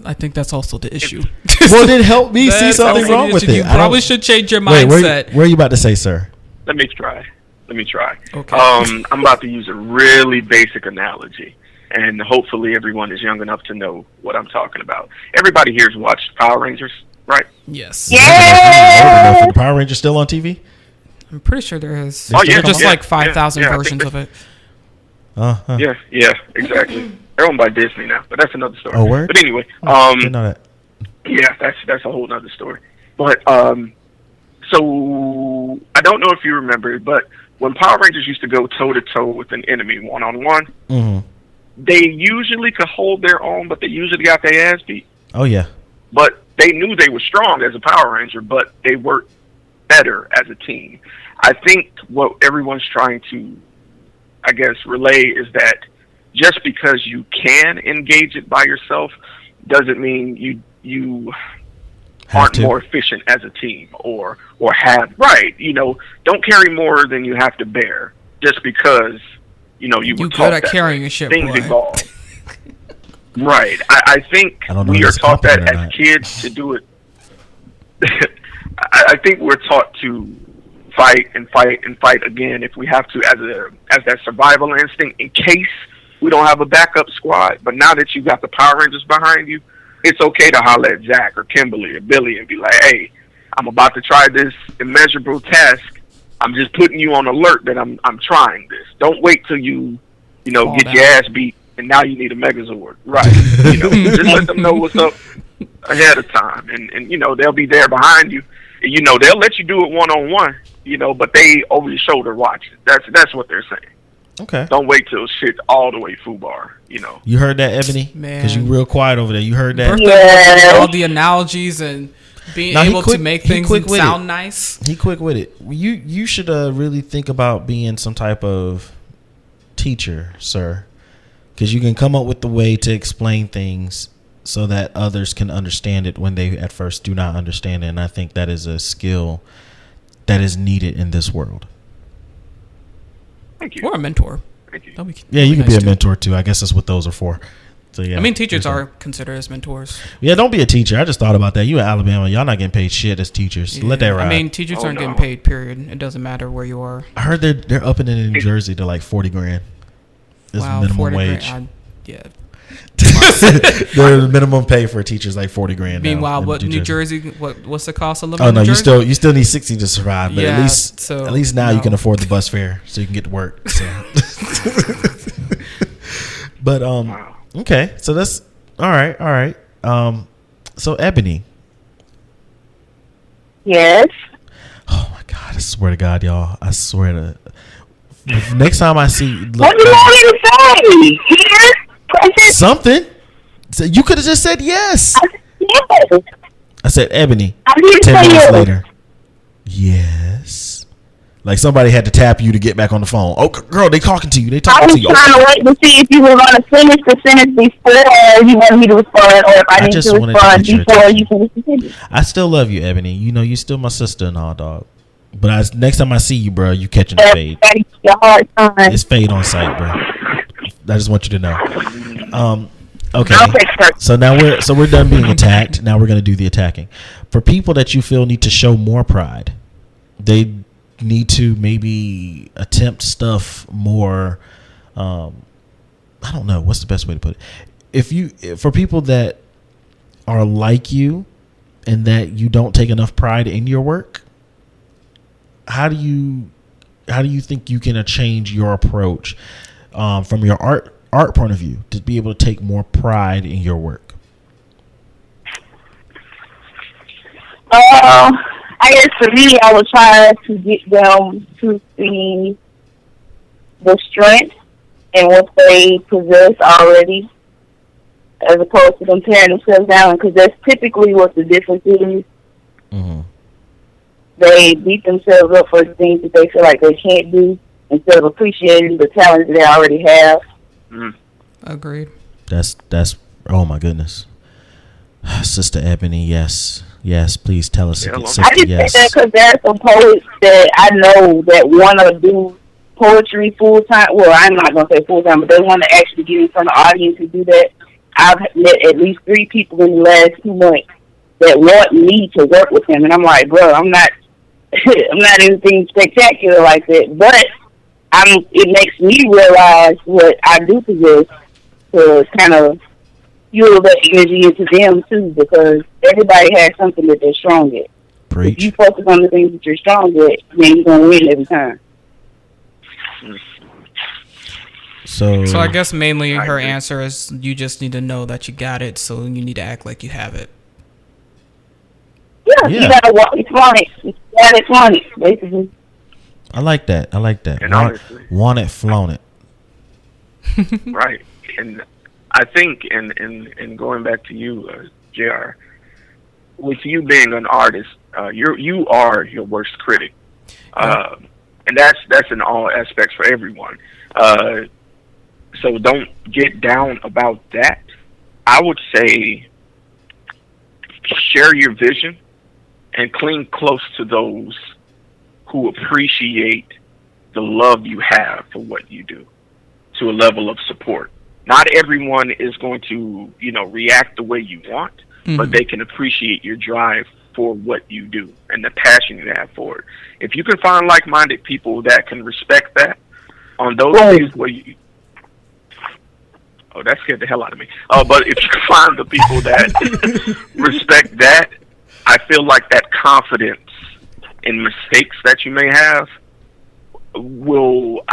S1: I think that's also the issue.
S2: Well, then help me see something wrong with it.
S1: You probably should change your mindset.
S2: Wait, where are you about to say, sir?
S3: Let me try.
S1: Okay.
S3: I'm about to use a really basic analogy, and hopefully everyone is young enough to know what I'm talking about. Everybody here's watched Power Rangers, right?
S1: Yes.
S2: Yeah. The Power Rangers still on TV?
S1: I'm pretty sure there is.
S3: Oh, yeah.
S1: There's just like 5,000 versions of it.
S3: Yeah, exactly. They're owned by Disney now, but that's another story.
S2: Oh, word?
S3: But anyway,
S2: didn't know that.
S3: Yeah, that's a whole other story. But so I don't know if you remember, but when Power Rangers used to go toe to toe with an enemy 1-on-1, they usually could hold their own, but they usually got their ass beat.
S2: Oh yeah.
S3: But they knew they were strong as a Power Ranger, but they worked better as a team. I think what everyone's trying to, I guess, relay is that just because you can engage it by yourself doesn't mean you aren't more efficient as a team or have don't carry more than you have to bear just because you were taught
S1: good at carrying a ship.
S3: Things evolve. Right. I think we are taught that as kids to do it. I think we're taught to fight and fight and fight again if we have to as that survival instinct in case we don't have a backup squad. But now that you got the Power Rangers behind you, it's okay to holler at Zach or Kimberly or Billy and be like, hey, I'm about to try this immeasurable task. I'm just putting you on alert that I'm trying this. Don't wait till you get your ass beat and now you need a Megazord. Right. Just let them know what's up ahead of time. And they'll be there behind you. They'll let you do it 1-on-1, but they over your shoulder watch it. That's what they're saying.
S2: Okay.
S3: Don't wait till shit's all the way foobar,
S2: You heard that, Ebony?
S1: Man.
S2: Because you real quiet over there. You heard that?
S1: All the analogies and being able to make things sound nice.
S2: He quick with it. You should really think about being some type of teacher, sir. Because you can come up with the way to explain things so that others can understand it when they at first do not understand it. And I think that is a skill that is needed in this world?
S3: Thank you.
S1: Or a mentor.
S3: Thank you.
S2: Yeah, you can be a mentor too. I guess that's what those are for. So yeah,
S1: I mean, teachers are considered as mentors.
S2: Yeah, don't be a teacher. I just thought about that. You in Alabama, y'all not getting paid shit as teachers.
S1: Yeah.
S2: Let that ride.
S1: I mean, teachers aren't getting paid. Period. It doesn't matter where you are.
S2: I heard they're upping it in New Jersey to like $40,000. It's minimum wage.
S1: Yeah.
S2: The minimum pay for a teacher is like $40,000.
S1: Meanwhile,
S2: now
S1: what
S2: in
S1: New Jersey? What's the cost of living?
S2: Oh
S1: in
S2: no,
S1: New Jersey?
S2: you still need 60 to survive, but
S1: Yeah,
S2: at least now you can afford the bus fare, so you can get to work. So. But okay, so that's all right. So Ebony.
S4: Yes.
S2: Oh my God! I swear to God, y'all. I swear to. Next time I see,
S4: What do you want me to say? Yes.
S2: something. So you could have just said yes.
S4: Yes.
S2: I said Ebony.
S4: I didn't
S2: 10
S4: say
S2: minutes
S4: yes.
S2: later. Yes. Like somebody had to tap you to get back on the phone. Oh, girl, they talking to you. They
S4: I
S2: talking
S4: was
S2: to you.
S4: trying to wait to see if you were going to finish the sentence before you wanted me to respond, or if I need
S2: just
S4: to
S2: wanted to
S4: respond
S2: get your
S4: before
S2: attention.
S4: you finish the sentence.
S2: I still love you, Ebony. You know, you still my sister and all, dog. But next time I see you, bro, you catching the fade.
S4: That's your hard time.
S2: It's fade on sight, bro. I just want you to know. Okay. So now we're done being attacked. Now we're gonna do the attacking. For people that you feel need to show more pride, they need to maybe attempt stuff more. I don't know what's the best way to put it. For people that are like you and that you don't take enough pride in your work, how do you think you can change your approach from your art point of view to be able to take more pride in your work?
S4: I guess for me, I would try to get them to see the strength and what they possess already, as opposed to them tearing themselves down, because that's typically what the difference is.
S2: Mm-hmm.
S4: They beat themselves up for the things that they feel like they can't do instead of appreciating the talent that they already have.
S1: Agreed.
S2: That's oh my goodness. Sister Ebony, yes, please tell us.
S4: I just say that because there are some poets that I know that want to do poetry full time. Well, I'm not going to say full time, but they want to actually get in front of the audience and do that. I've met at least 3 people in the last 2 months that want me to work with them, and I'm like, bro, I'm not anything spectacular like that, but it makes me realize what I do possess to kind of fuel that energy into them too, because everybody has something that they're strong at.
S2: Preach.
S4: If you focus on the things that you're strong at, then you're gonna win every time.
S2: So
S1: I guess mainly her answer is you just need to know that you got it, so you need to act like you have it.
S4: Yeah. You gotta flaunt it. You gotta flaunt it, basically.
S2: I like that.
S3: And honestly,
S2: want it, flaunt it.
S3: Right. And I think, in going back to you, JR, with you being an artist, you are your worst critic, and that's in all aspects for everyone. So don't get down about that. I would say share your vision and cling close to those who appreciate the love you have for what you do to a level of support. Not everyone is going to, react the way you want, but they can appreciate your drive for what you do and the passion you have for it. If you can find like-minded people that can respect that on those things where you... Oh, that scared the hell out of me. But if you can find the people that respect that, I feel like that confidence in mistakes that you may have will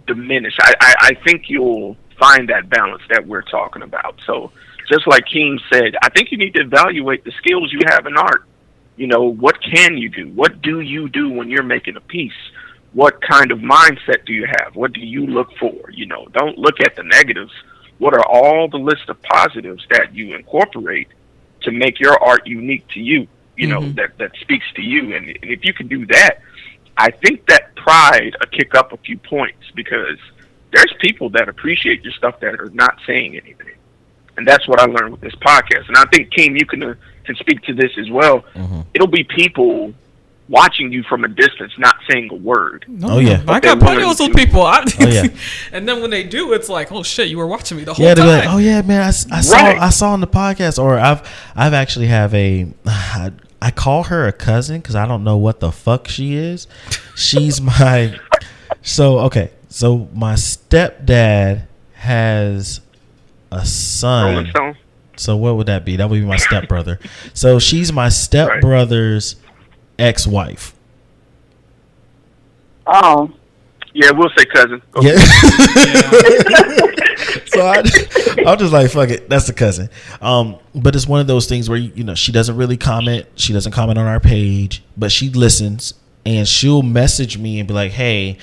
S3: diminish. I think you'll find that balance that we're talking about. So just like Keem said, I think you need to evaluate the skills you have in art. What can you do? What do you do when you're making a piece? What kind of mindset do you have? What do you look for? Don't look at the negatives. What are all the list of positives that you incorporate to make your art unique to you? That speaks to you. And if you can do that, I think that pride will kick up a few points, because there's people that appreciate your stuff that are not saying anything. And that's what I learned with this podcast. And I think, Keem, you can speak to this as well. It'll be people watching you from a distance, not saying a word.
S2: Oh yeah,
S1: I got plenty of those people.
S2: Oh yeah.
S1: And then when they do, it's like, oh shit, you were watching me the whole
S2: Yeah,
S1: time.
S2: they're like, oh yeah, man, I saw on the podcast, or I've actually have I call her a cousin because I don't know what the fuck she is. She's my so my stepdad has a son.
S3: Rolling Stone.
S2: So what would that be? That would be my stepbrother. So she's my stepbrother's ex-wife.
S4: Oh.
S3: Yeah, we'll say cousin.
S2: Yeah. So I'm just like, fuck it, that's the cousin. But it's one of those things where she doesn't really comment. She doesn't comment on our page, but she listens, and she'll message me and be like, hey,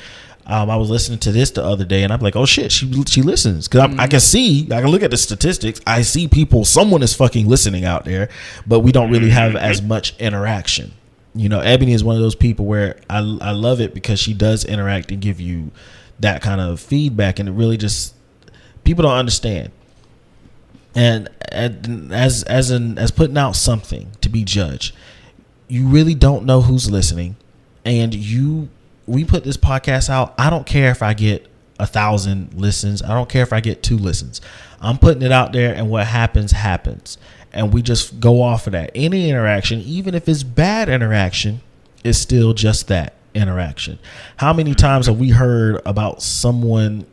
S2: I was listening to this the other day, and I'm like, oh shit, she listens, because I can look at the statistics. I see someone is fucking listening out there, but we don't really have as much interaction. Ebony is one of those people where I love it because she does interact and give you that kind of feedback, and it really just, people don't understand. And as putting out something to be judged, you really don't know who's listening, and we put this podcast out. I don't care if I get 1,000 listens. I don't care if I get 2 listens. I'm putting it out there, and what happens. And we just go off of that. Any interaction, even if it's bad interaction, is still just that interaction. How many times have we heard about someone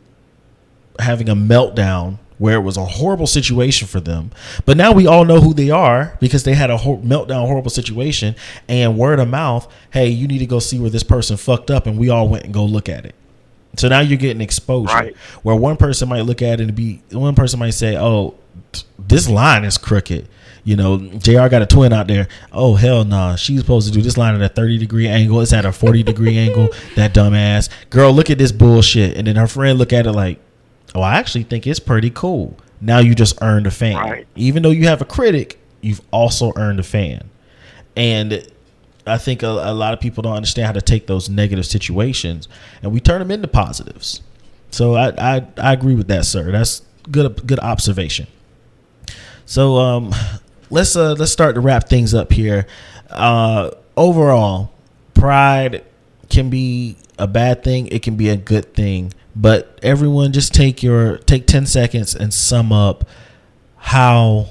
S2: having a meltdown where it was a horrible situation for them, but now we all know who they are because they had a meltdown, horrible situation, and word of mouth, hey, you need to go see where this person fucked up, and we all went and go look at it. So now you're getting exposure, right? Where one person might look at it and one person might say, oh, this line is crooked. JR got a twin out there. Oh, hell nah. She's supposed to do this line at a 30-degree angle. It's at a 40-degree angle. That dumbass. Girl, look at this bullshit. And then her friend look at it like, oh, I actually think it's pretty cool. Now you just earned a fan. Right. Even though you have a critic, you've also earned a fan. And I think a lot of people don't understand how to take those negative situations, and we turn them into positives. So I agree with that, sir. That's good observation. So let's start to wrap things up here. Overall, pride can be a bad thing. It can be a good thing. But everyone, just take 10 seconds and sum up how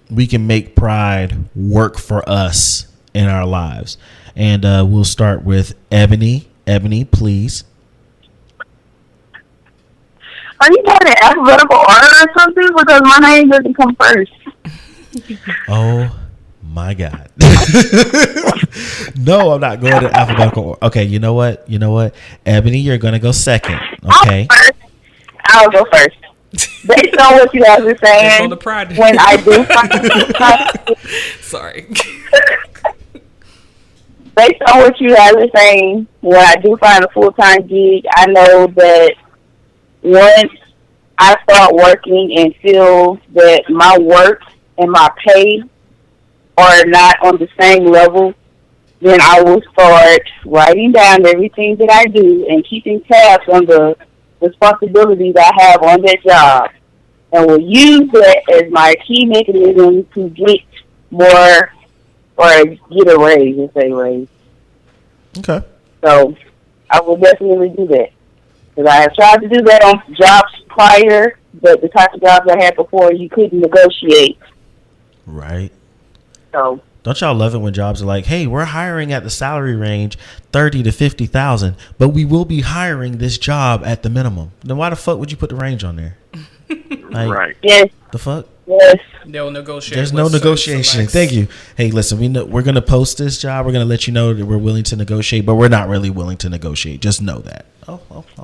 S2: we can make pride work for us in our lives. And we'll start with Ebony. Ebony, please.
S4: Are you going in alphabetical order or something? Because my name doesn't come first.
S2: Oh my God. No, I'm not going to alphabetical order. Okay, you know what? Ebony, you're going to go second. Okay.
S4: I'll go first. Based on what you guys are saying,
S1: on the pride.
S4: When I do find
S1: sorry.
S4: Based on what you guys are saying, when I do find a full-time gig, I know that once I start working and feel that my work and my pay are not on the same level, then I will start writing down everything that I do and keeping tabs on the responsibilities I have on that job, and will use that as my key mechanism to get more or get a raise, if they raise.
S2: Okay.
S4: So I will definitely do that, because I have tried to do that on jobs prior, but the type of jobs I had before, you couldn't negotiate.
S2: Right.
S4: So
S2: don't y'all love it when jobs are like, hey, we're hiring at the salary range 30 to 50,000, but we will be hiring this job at the minimum. Then why the fuck would you put the range on there? Like,
S3: right.
S4: Yes.
S2: The fuck?
S4: Yes.
S1: They'll negotiate.
S2: There's no negotiation. Thank you. Hey, listen, we're going to post this job. We're going to let you know that we're willing to negotiate, but we're not really willing to negotiate. Just know that. Oh,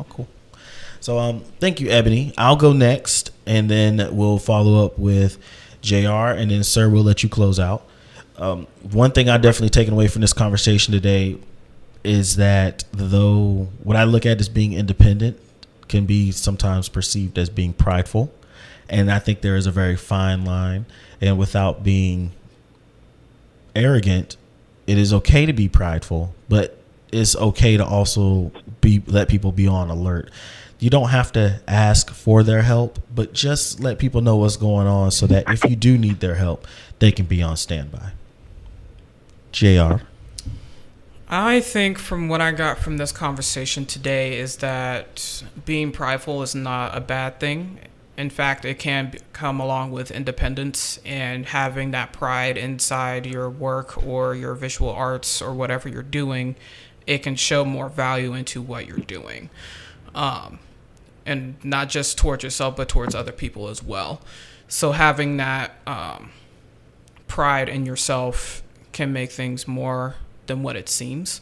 S2: cool. So, thank you, Ebony. I'll go next, and then we'll follow up with JR, and then Sir, we'll let you close out. One thing I definitely taken away from this conversation today is that though what I look at as being independent can be sometimes perceived as being prideful, and I think there is a very fine line, and without being arrogant, it is okay to be prideful, but it's okay to also let people be on alert. You don't have to ask for their help, but just let people know what's going on so that if you do need their help, they can be on standby. JR.
S1: I think from what I got from this conversation today is that being prideful is not a bad thing. In fact, it can come along with independence and having that pride inside your work or your visual arts or whatever you're doing. It can show more value into what you're doing. And not just towards yourself, but towards other people as well. So having that pride in yourself can make things more than what it seems.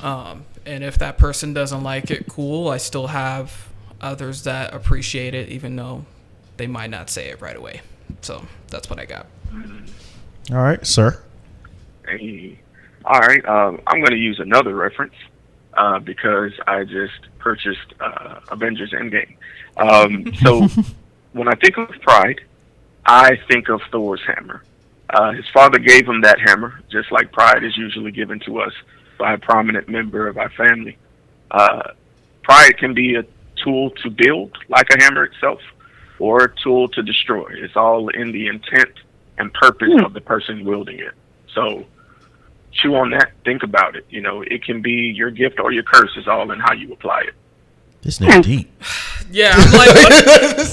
S1: And if that person doesn't like it, cool. I still have others that appreciate it, even though they might not say it right away. So that's what I got.
S2: All right, sir.
S3: Hey. All right. I'm going to use another reference because I just purchased Avengers Endgame. So when I think of pride, I think of Thor's hammer. His father gave him that hammer, just like pride is usually given to us by a prominent member of our family. Pride can be a tool to build, like a hammer itself, or a tool to destroy. It's all in the intent and purpose of the person wielding it. So chew on that. Think about it. You know, it can be your gift or your curse. It's all in how you apply it.
S2: This nigga deep.
S1: Yeah, I'm like,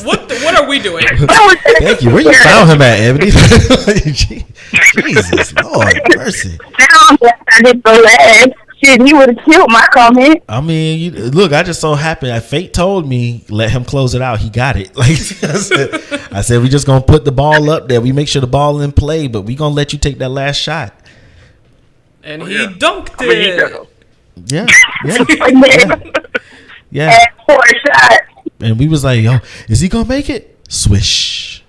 S1: what are we doing?
S2: Thank you. Where you found him at, Ebony? Jesus, Lord, mercy.
S4: I did the last. Shit, he would have killed my comment.
S2: I mean, look, I just so happened. Fate told me let him close it out. He got it. Like I said, we just gonna put the ball up there. We make sure the ball in play, but we gonna let you take that last shot.
S1: And he dunked it.
S2: Yeah.
S4: Yeah. For a shot.
S2: And we was like, yo, is he gonna make it? Swish.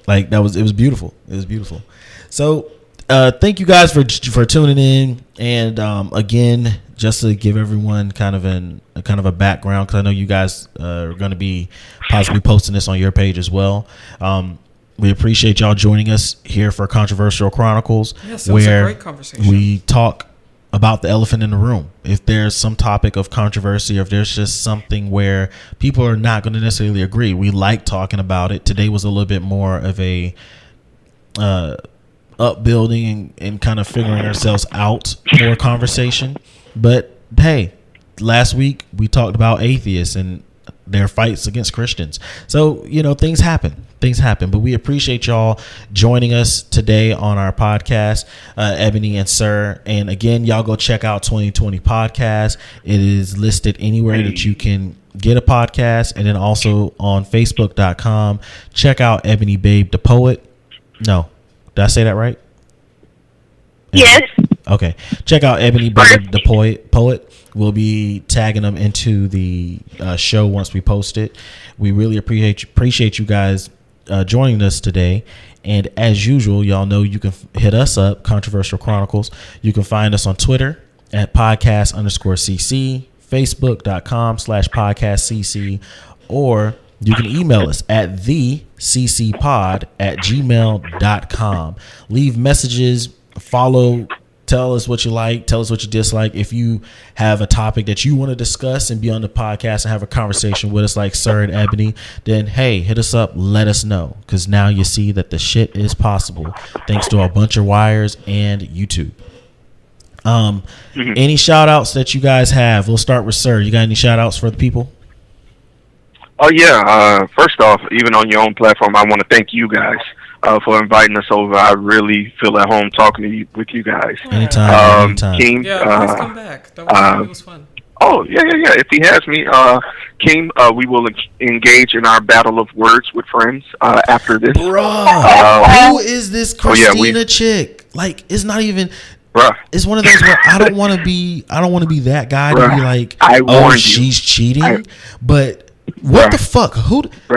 S2: Like it was beautiful. It was beautiful. So thank you guys for tuning in. And again, just to give everyone kind of a background, because I know you guys are going to be possibly posting this on your page as well. We appreciate y'all joining us here for Controversial Chronicles,
S1: yes, it was a great conversation.
S2: We talk about the elephant in the room. If there's some topic of controversy, or if there's just something where people are not going to necessarily agree, we like talking about it. Today was a little bit more of a upbuilding and kind of figuring ourselves out more conversation. But hey, last week we talked about atheists and their fights against Christians. So, things happen, but we appreciate y'all joining us today on our podcast, Ebony and Sir. And again, y'all go check out 2020 podcast. It is listed anywhere that you can get a podcast. And then also on Facebook.com, check out Ebony Babe the Poet. No, did I say that right?
S4: Yes.
S2: Okay. Check out Ebony Babe the Poet. We'll be tagging them into the show once we post it. We really appreciate you guys joining us today. And as usual, y'all know you can hit us up, Controversial Chronicles. You can find us on Twitter at podcast_CC, Facebook.com/podcastcc, or you can email us at theccpod@gmail.com. Leave messages, follow, tell us what you like, tell us what you dislike. If you have a topic that you want to discuss and be on the podcast and have a conversation with us like Sir and Ebony, then hey, hit us up, let us know, because now you see that the shit is possible thanks to a bunch of wires and YouTube. Any shout outs that you guys have? We'll start with Sir. You got any shout outs for the people?
S3: Oh yeah, first off, even on your own platform, I want to thank you guys for inviting us over. I really feel at home talking with you guys.
S2: Anytime.
S3: Keem,
S1: please come back. It was fun.
S3: Oh, yeah. If he has me, Keem, we will engage in our battle of words with friends after this.
S2: Bruh, who is this Christina chick? Like, it's not even...
S3: Bruh.
S2: It's one of those where I don't want to be that guy to be like, she's cheating. But what the fuck?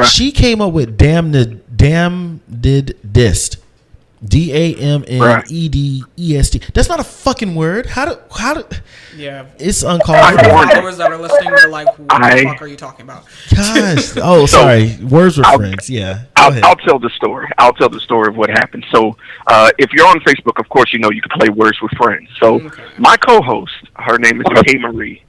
S2: She came up with damnedest. DAMNEDEST. That's not a fucking word. How do?
S1: Yeah,
S2: it's uncalled for.
S1: Followers that are listening are like, what the fuck are you talking about?
S2: Gosh. Oh, sorry. Words with friends. Yeah.
S3: I'll tell the story. I'll tell the story of what happened. So, if you're on Facebook, of course, you can play Words with Friends. So, my co-host, her name is K Marie.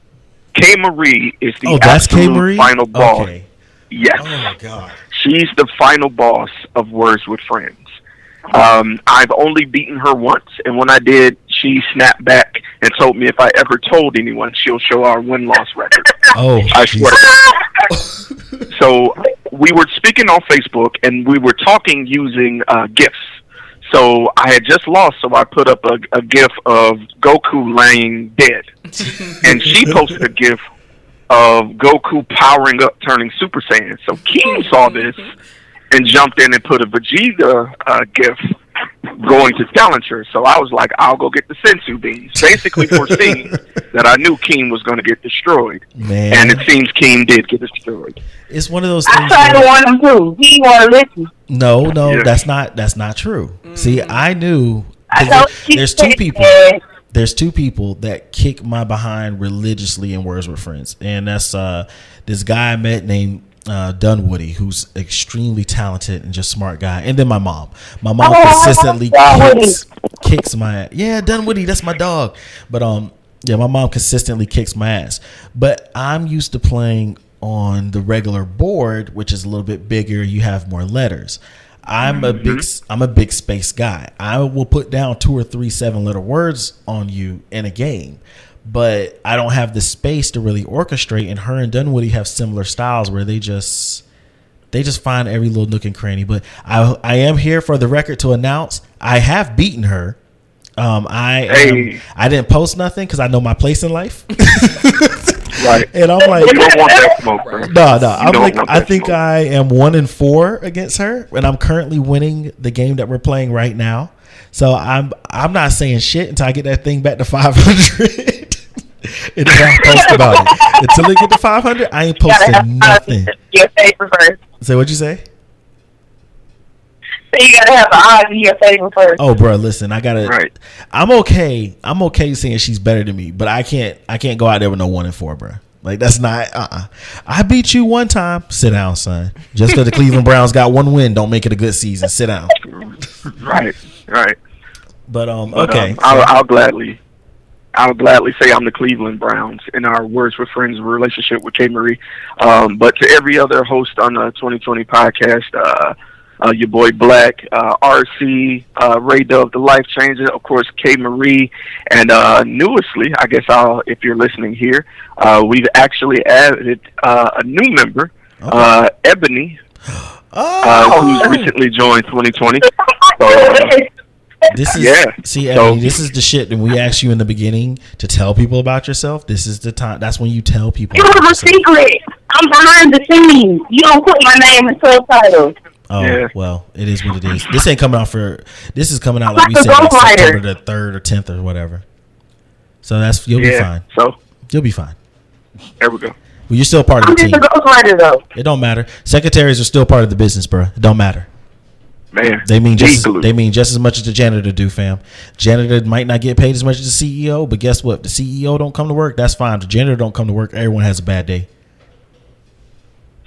S3: K Marie is the absolute final boss.
S2: Okay.
S3: Yes.
S2: Oh God.
S3: She's the final boss of Words with Friends. I've only beaten her once, and when I did, she snapped back and told me if I ever told anyone, she'll show our win-loss record.
S2: Oh,
S3: I swear. So we were speaking on Facebook, and we were talking using GIFs. So I had just lost, so I put up a GIF of Goku laying dead. And she posted a GIF of Goku powering up, turning Super Saiyan. So Keem saw this and jumped in and put a Vegeta GIF going to challenge her. So I was like, I'll go get the sensu beans, basically foreseeing that I knew Keem was going to get destroyed.
S2: Man.
S3: And it seems Keem did get destroyed.
S2: It's one of those things.
S4: I tried to warn him too. He won't listen.
S2: No,
S3: Yeah.
S2: that's not true. See, I knew.
S4: I know
S2: There's two people. There's two people that kick my behind religiously in Words with Friends, and that's this guy I met named Dunwoody, who's extremely talented and just smart guy, and then my mom. My mom consistently kicks my ass. Yeah, Dunwoody, that's my dog. But yeah, my mom consistently kicks my ass. But I'm used to playing on the regular board, which is a little bit bigger. You have more letters. I'm a big space guy. I will put down 2 or 3 7-letter words on you in a game, but I don't have the space to really orchestrate. And her and Dunwoody have similar styles where they just find every little nook and cranny. But I am here for the record to announce I have beaten her. I didn't post nothing because I know my place in life.
S3: Right.
S2: And I'm like,
S3: you don't want that smoke, bro.
S2: No. I'm like, I think I am 1-4 against her, and I'm currently winning the game that we're playing right now. So I'm not saying shit until I get that thing back to 500. And then I'll post about it. Until they get to 500, I ain't posting nothing.
S4: Your favor first.
S2: So what'd you say?
S4: So you gotta have the odds in your favor first.
S2: Oh, bro, listen, I gotta.
S3: Right.
S2: I'm okay saying she's better than me, but I can't go out there with no 1-4, bro. Like that's not. I beat you one time. Sit down, son. Just because the Cleveland Browns got 1 win, don't make it a good season. Sit down.
S3: Right.
S2: But okay.
S3: I'll gladly say I'm the Cleveland Browns in our Words with Friends relationship with K. Marie. But to every other host on the 2020 podcast, your boy Black, RC, Ray Dove, the Life Changer, of course, K. Marie, and newestly, I guess if you're listening here, we've actually added a new member, Ebony, who's recently joined 2020.
S2: This is See,
S3: So-
S2: Ebony, this is the shit that we asked you in the beginning to tell people about yourself. This is the time. That's when you tell people.
S4: It
S2: about
S4: was a
S2: yourself.
S4: secret. I'm behind the scenes. You don't put my name in subtitles.
S2: Oh,
S3: Yeah.
S2: well, it is what it is. This ain't coming out this is coming out like we
S4: Like
S2: said,
S4: a
S2: like
S4: ghostwriter.
S2: September the 3rd or 10th or whatever. So you'll be fine.
S3: So
S2: You'll be fine.
S3: there we go.
S2: Well, you're still part of
S4: I'm
S2: the
S4: just
S2: team.
S4: a ghostwriter though.
S2: It don't matter. Secretaries are still part of the business, bro. It don't matter.
S3: Man,
S2: They mean just
S3: G-glue.
S2: as much as the janitor do, fam. Janitor might not get paid as much as the CEO, but guess what? The CEO don't come to work. That's fine. The janitor don't come to work. Everyone has a bad day.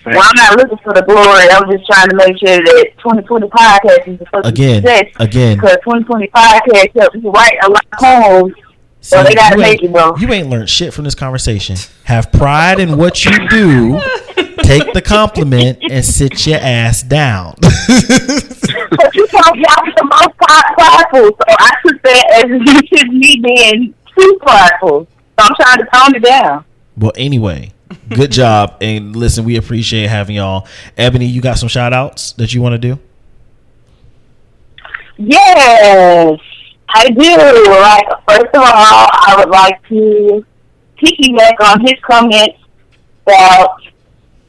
S4: Well, I'm not looking for the glory. I'm just trying to make sure that 2020 podcast is a fucking success.
S2: Again.
S4: Because 2020 podcast helps you write a lot of poems. So
S2: See,
S4: they gotta
S2: you
S4: make
S2: ain't-
S4: it, bro.
S2: You ain't learned shit from this conversation. Have pride in what you do. Take the compliment and sit your ass down.
S4: But you told me I was the most prideful, so I took that as me being too prideful. So I'm trying to tone it down.
S2: Well, anyway, good job. And listen, we appreciate having y'all. Ebony, you got some shout outs that you want to do?
S4: Yes, I do. Like, first of all, I would like to piggyback on his comments about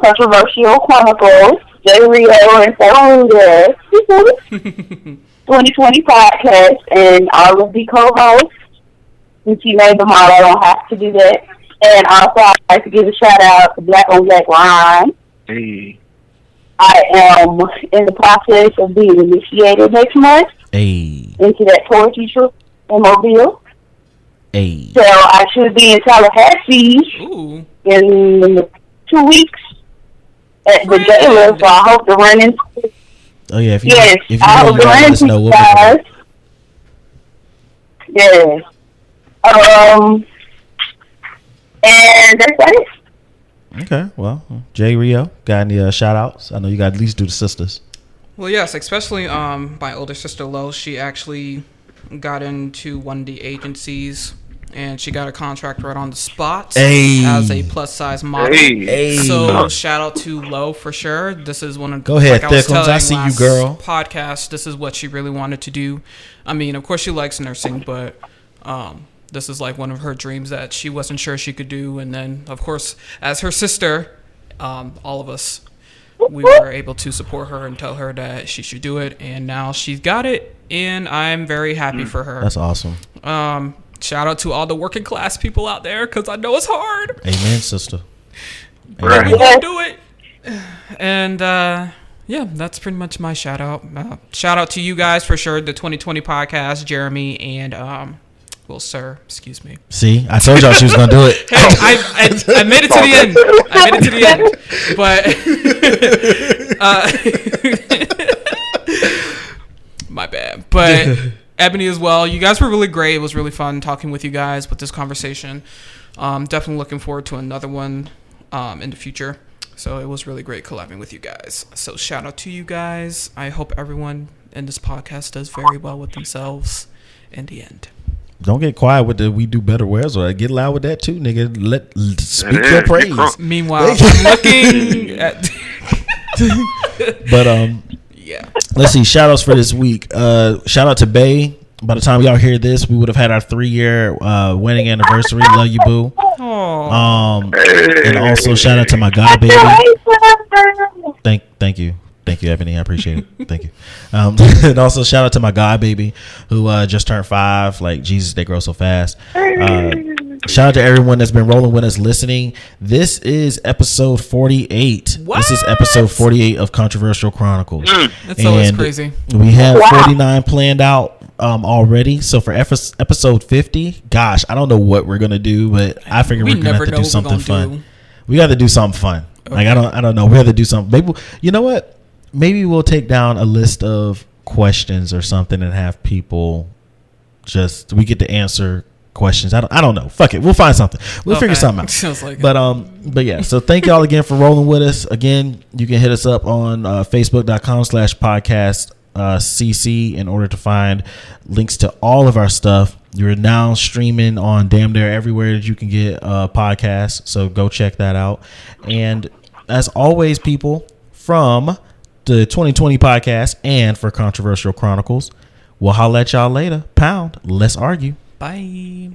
S4: Controversial Chronicles, J. Rio and Sarah 2020 podcast, and all of the co-hosts. Since he made them all, I don't have to do that. And also, I'd like to give a shout out to Black on Black Rhyme.
S3: Hey,
S4: I am in the process of being initiated next month
S2: Hey,
S4: into that poetry trip in Mobile.
S2: hey.
S4: So I should be in Tallahassee
S1: Ooh.
S4: in 2 weeks at the gala. So I hope to run into.
S2: Oh yeah, if you
S4: Yes,
S2: if
S4: I
S2: you
S4: hope
S2: know,
S4: to
S2: you
S4: run
S2: let us
S4: into
S2: know.
S4: you
S2: We'll pick
S4: guys.
S2: it up.
S4: Yes. And that's it.
S2: Okay, well, Jay Rio, got any shout outs? I know you got at least do the sisters.
S1: Well, yes, especially my older sister Lo. She actually got into one of the agencies, and she got a contract right on the spot
S2: Hey.
S1: as a plus size model.
S2: Hey.
S1: So shout out to Lo for sure. This is one of
S2: Go ahead,
S1: like I was
S2: Thickums. I
S1: telling
S2: see you,
S1: last
S2: girl.
S1: podcast. This is what she really wanted to do. I mean, of course she likes nursing, but this is like one of her dreams that she wasn't sure she could do. And then, of course, as her sister, all of us, we were able to support her and tell her that she should do it. And now she's got it, and I'm very happy for her.
S2: That's awesome.
S1: Shout out to all the working class people out there, because I know it's hard.
S2: Amen, sister.
S3: Right.
S1: We gonna do it. And yeah, that's pretty much my shout out. Shout out to you guys for sure. The 2020 podcast, Jeremy and well, sir, excuse me.
S2: See, I told y'all she was gonna do it.
S1: Hey, I made it to the end. I made it to the end. But my bad. But Ebony as well. You guys were really great. It was really fun talking with you guys with this conversation. Definitely looking forward to another one in the future. So it was really great collabing with you guys. So shout out to you guys. I hope everyone in this podcast does very well with themselves in the end.
S2: Don't get quiet with the "we do better" wares, or get loud with that too, nigga. Speak your praise.
S1: Meanwhile, I'm looking at
S2: But
S1: yeah.
S2: let's see. Shout outs for this week. Shout out to Bay. By the time y'all hear this, we would have had our 3-year wedding anniversary. Love you, boo.
S1: Aww.
S2: And also shout out to my god baby. Thank you. Thank you, Ebony. I appreciate it. Thank you. And also shout out to my god baby who just turned 5. Like, Jesus, they grow so fast. Shout out to everyone that's been rolling with us, listening. This is episode 48.
S1: What?
S2: This is episode 48 of Controversial Chronicles.
S1: That's always crazy.
S2: We have 49 planned out already. So for episode 50, gosh, I don't know what we're gonna do, but I figure we're gonna have to do something fun. We got to do something fun. Okay. Like I don't know. We have to do something. Maybe, you know what? Maybe we'll take down a list of questions or something and have people we get to answer questions. I don't know. Fuck it. We'll find something. We'll figure something out.
S1: Sounds like
S2: but yeah. So thank y'all again for rolling with us. Again, you can hit us up on Facebook.com/podcast CC in order to find links to all of our stuff. You're now streaming on damn near everywhere that you can get podcasts. So go check that out. And as always, people, from the 2020 podcast and for Controversial Chronicles, we'll holla at y'all later. Pound. Let's argue.
S1: Bye.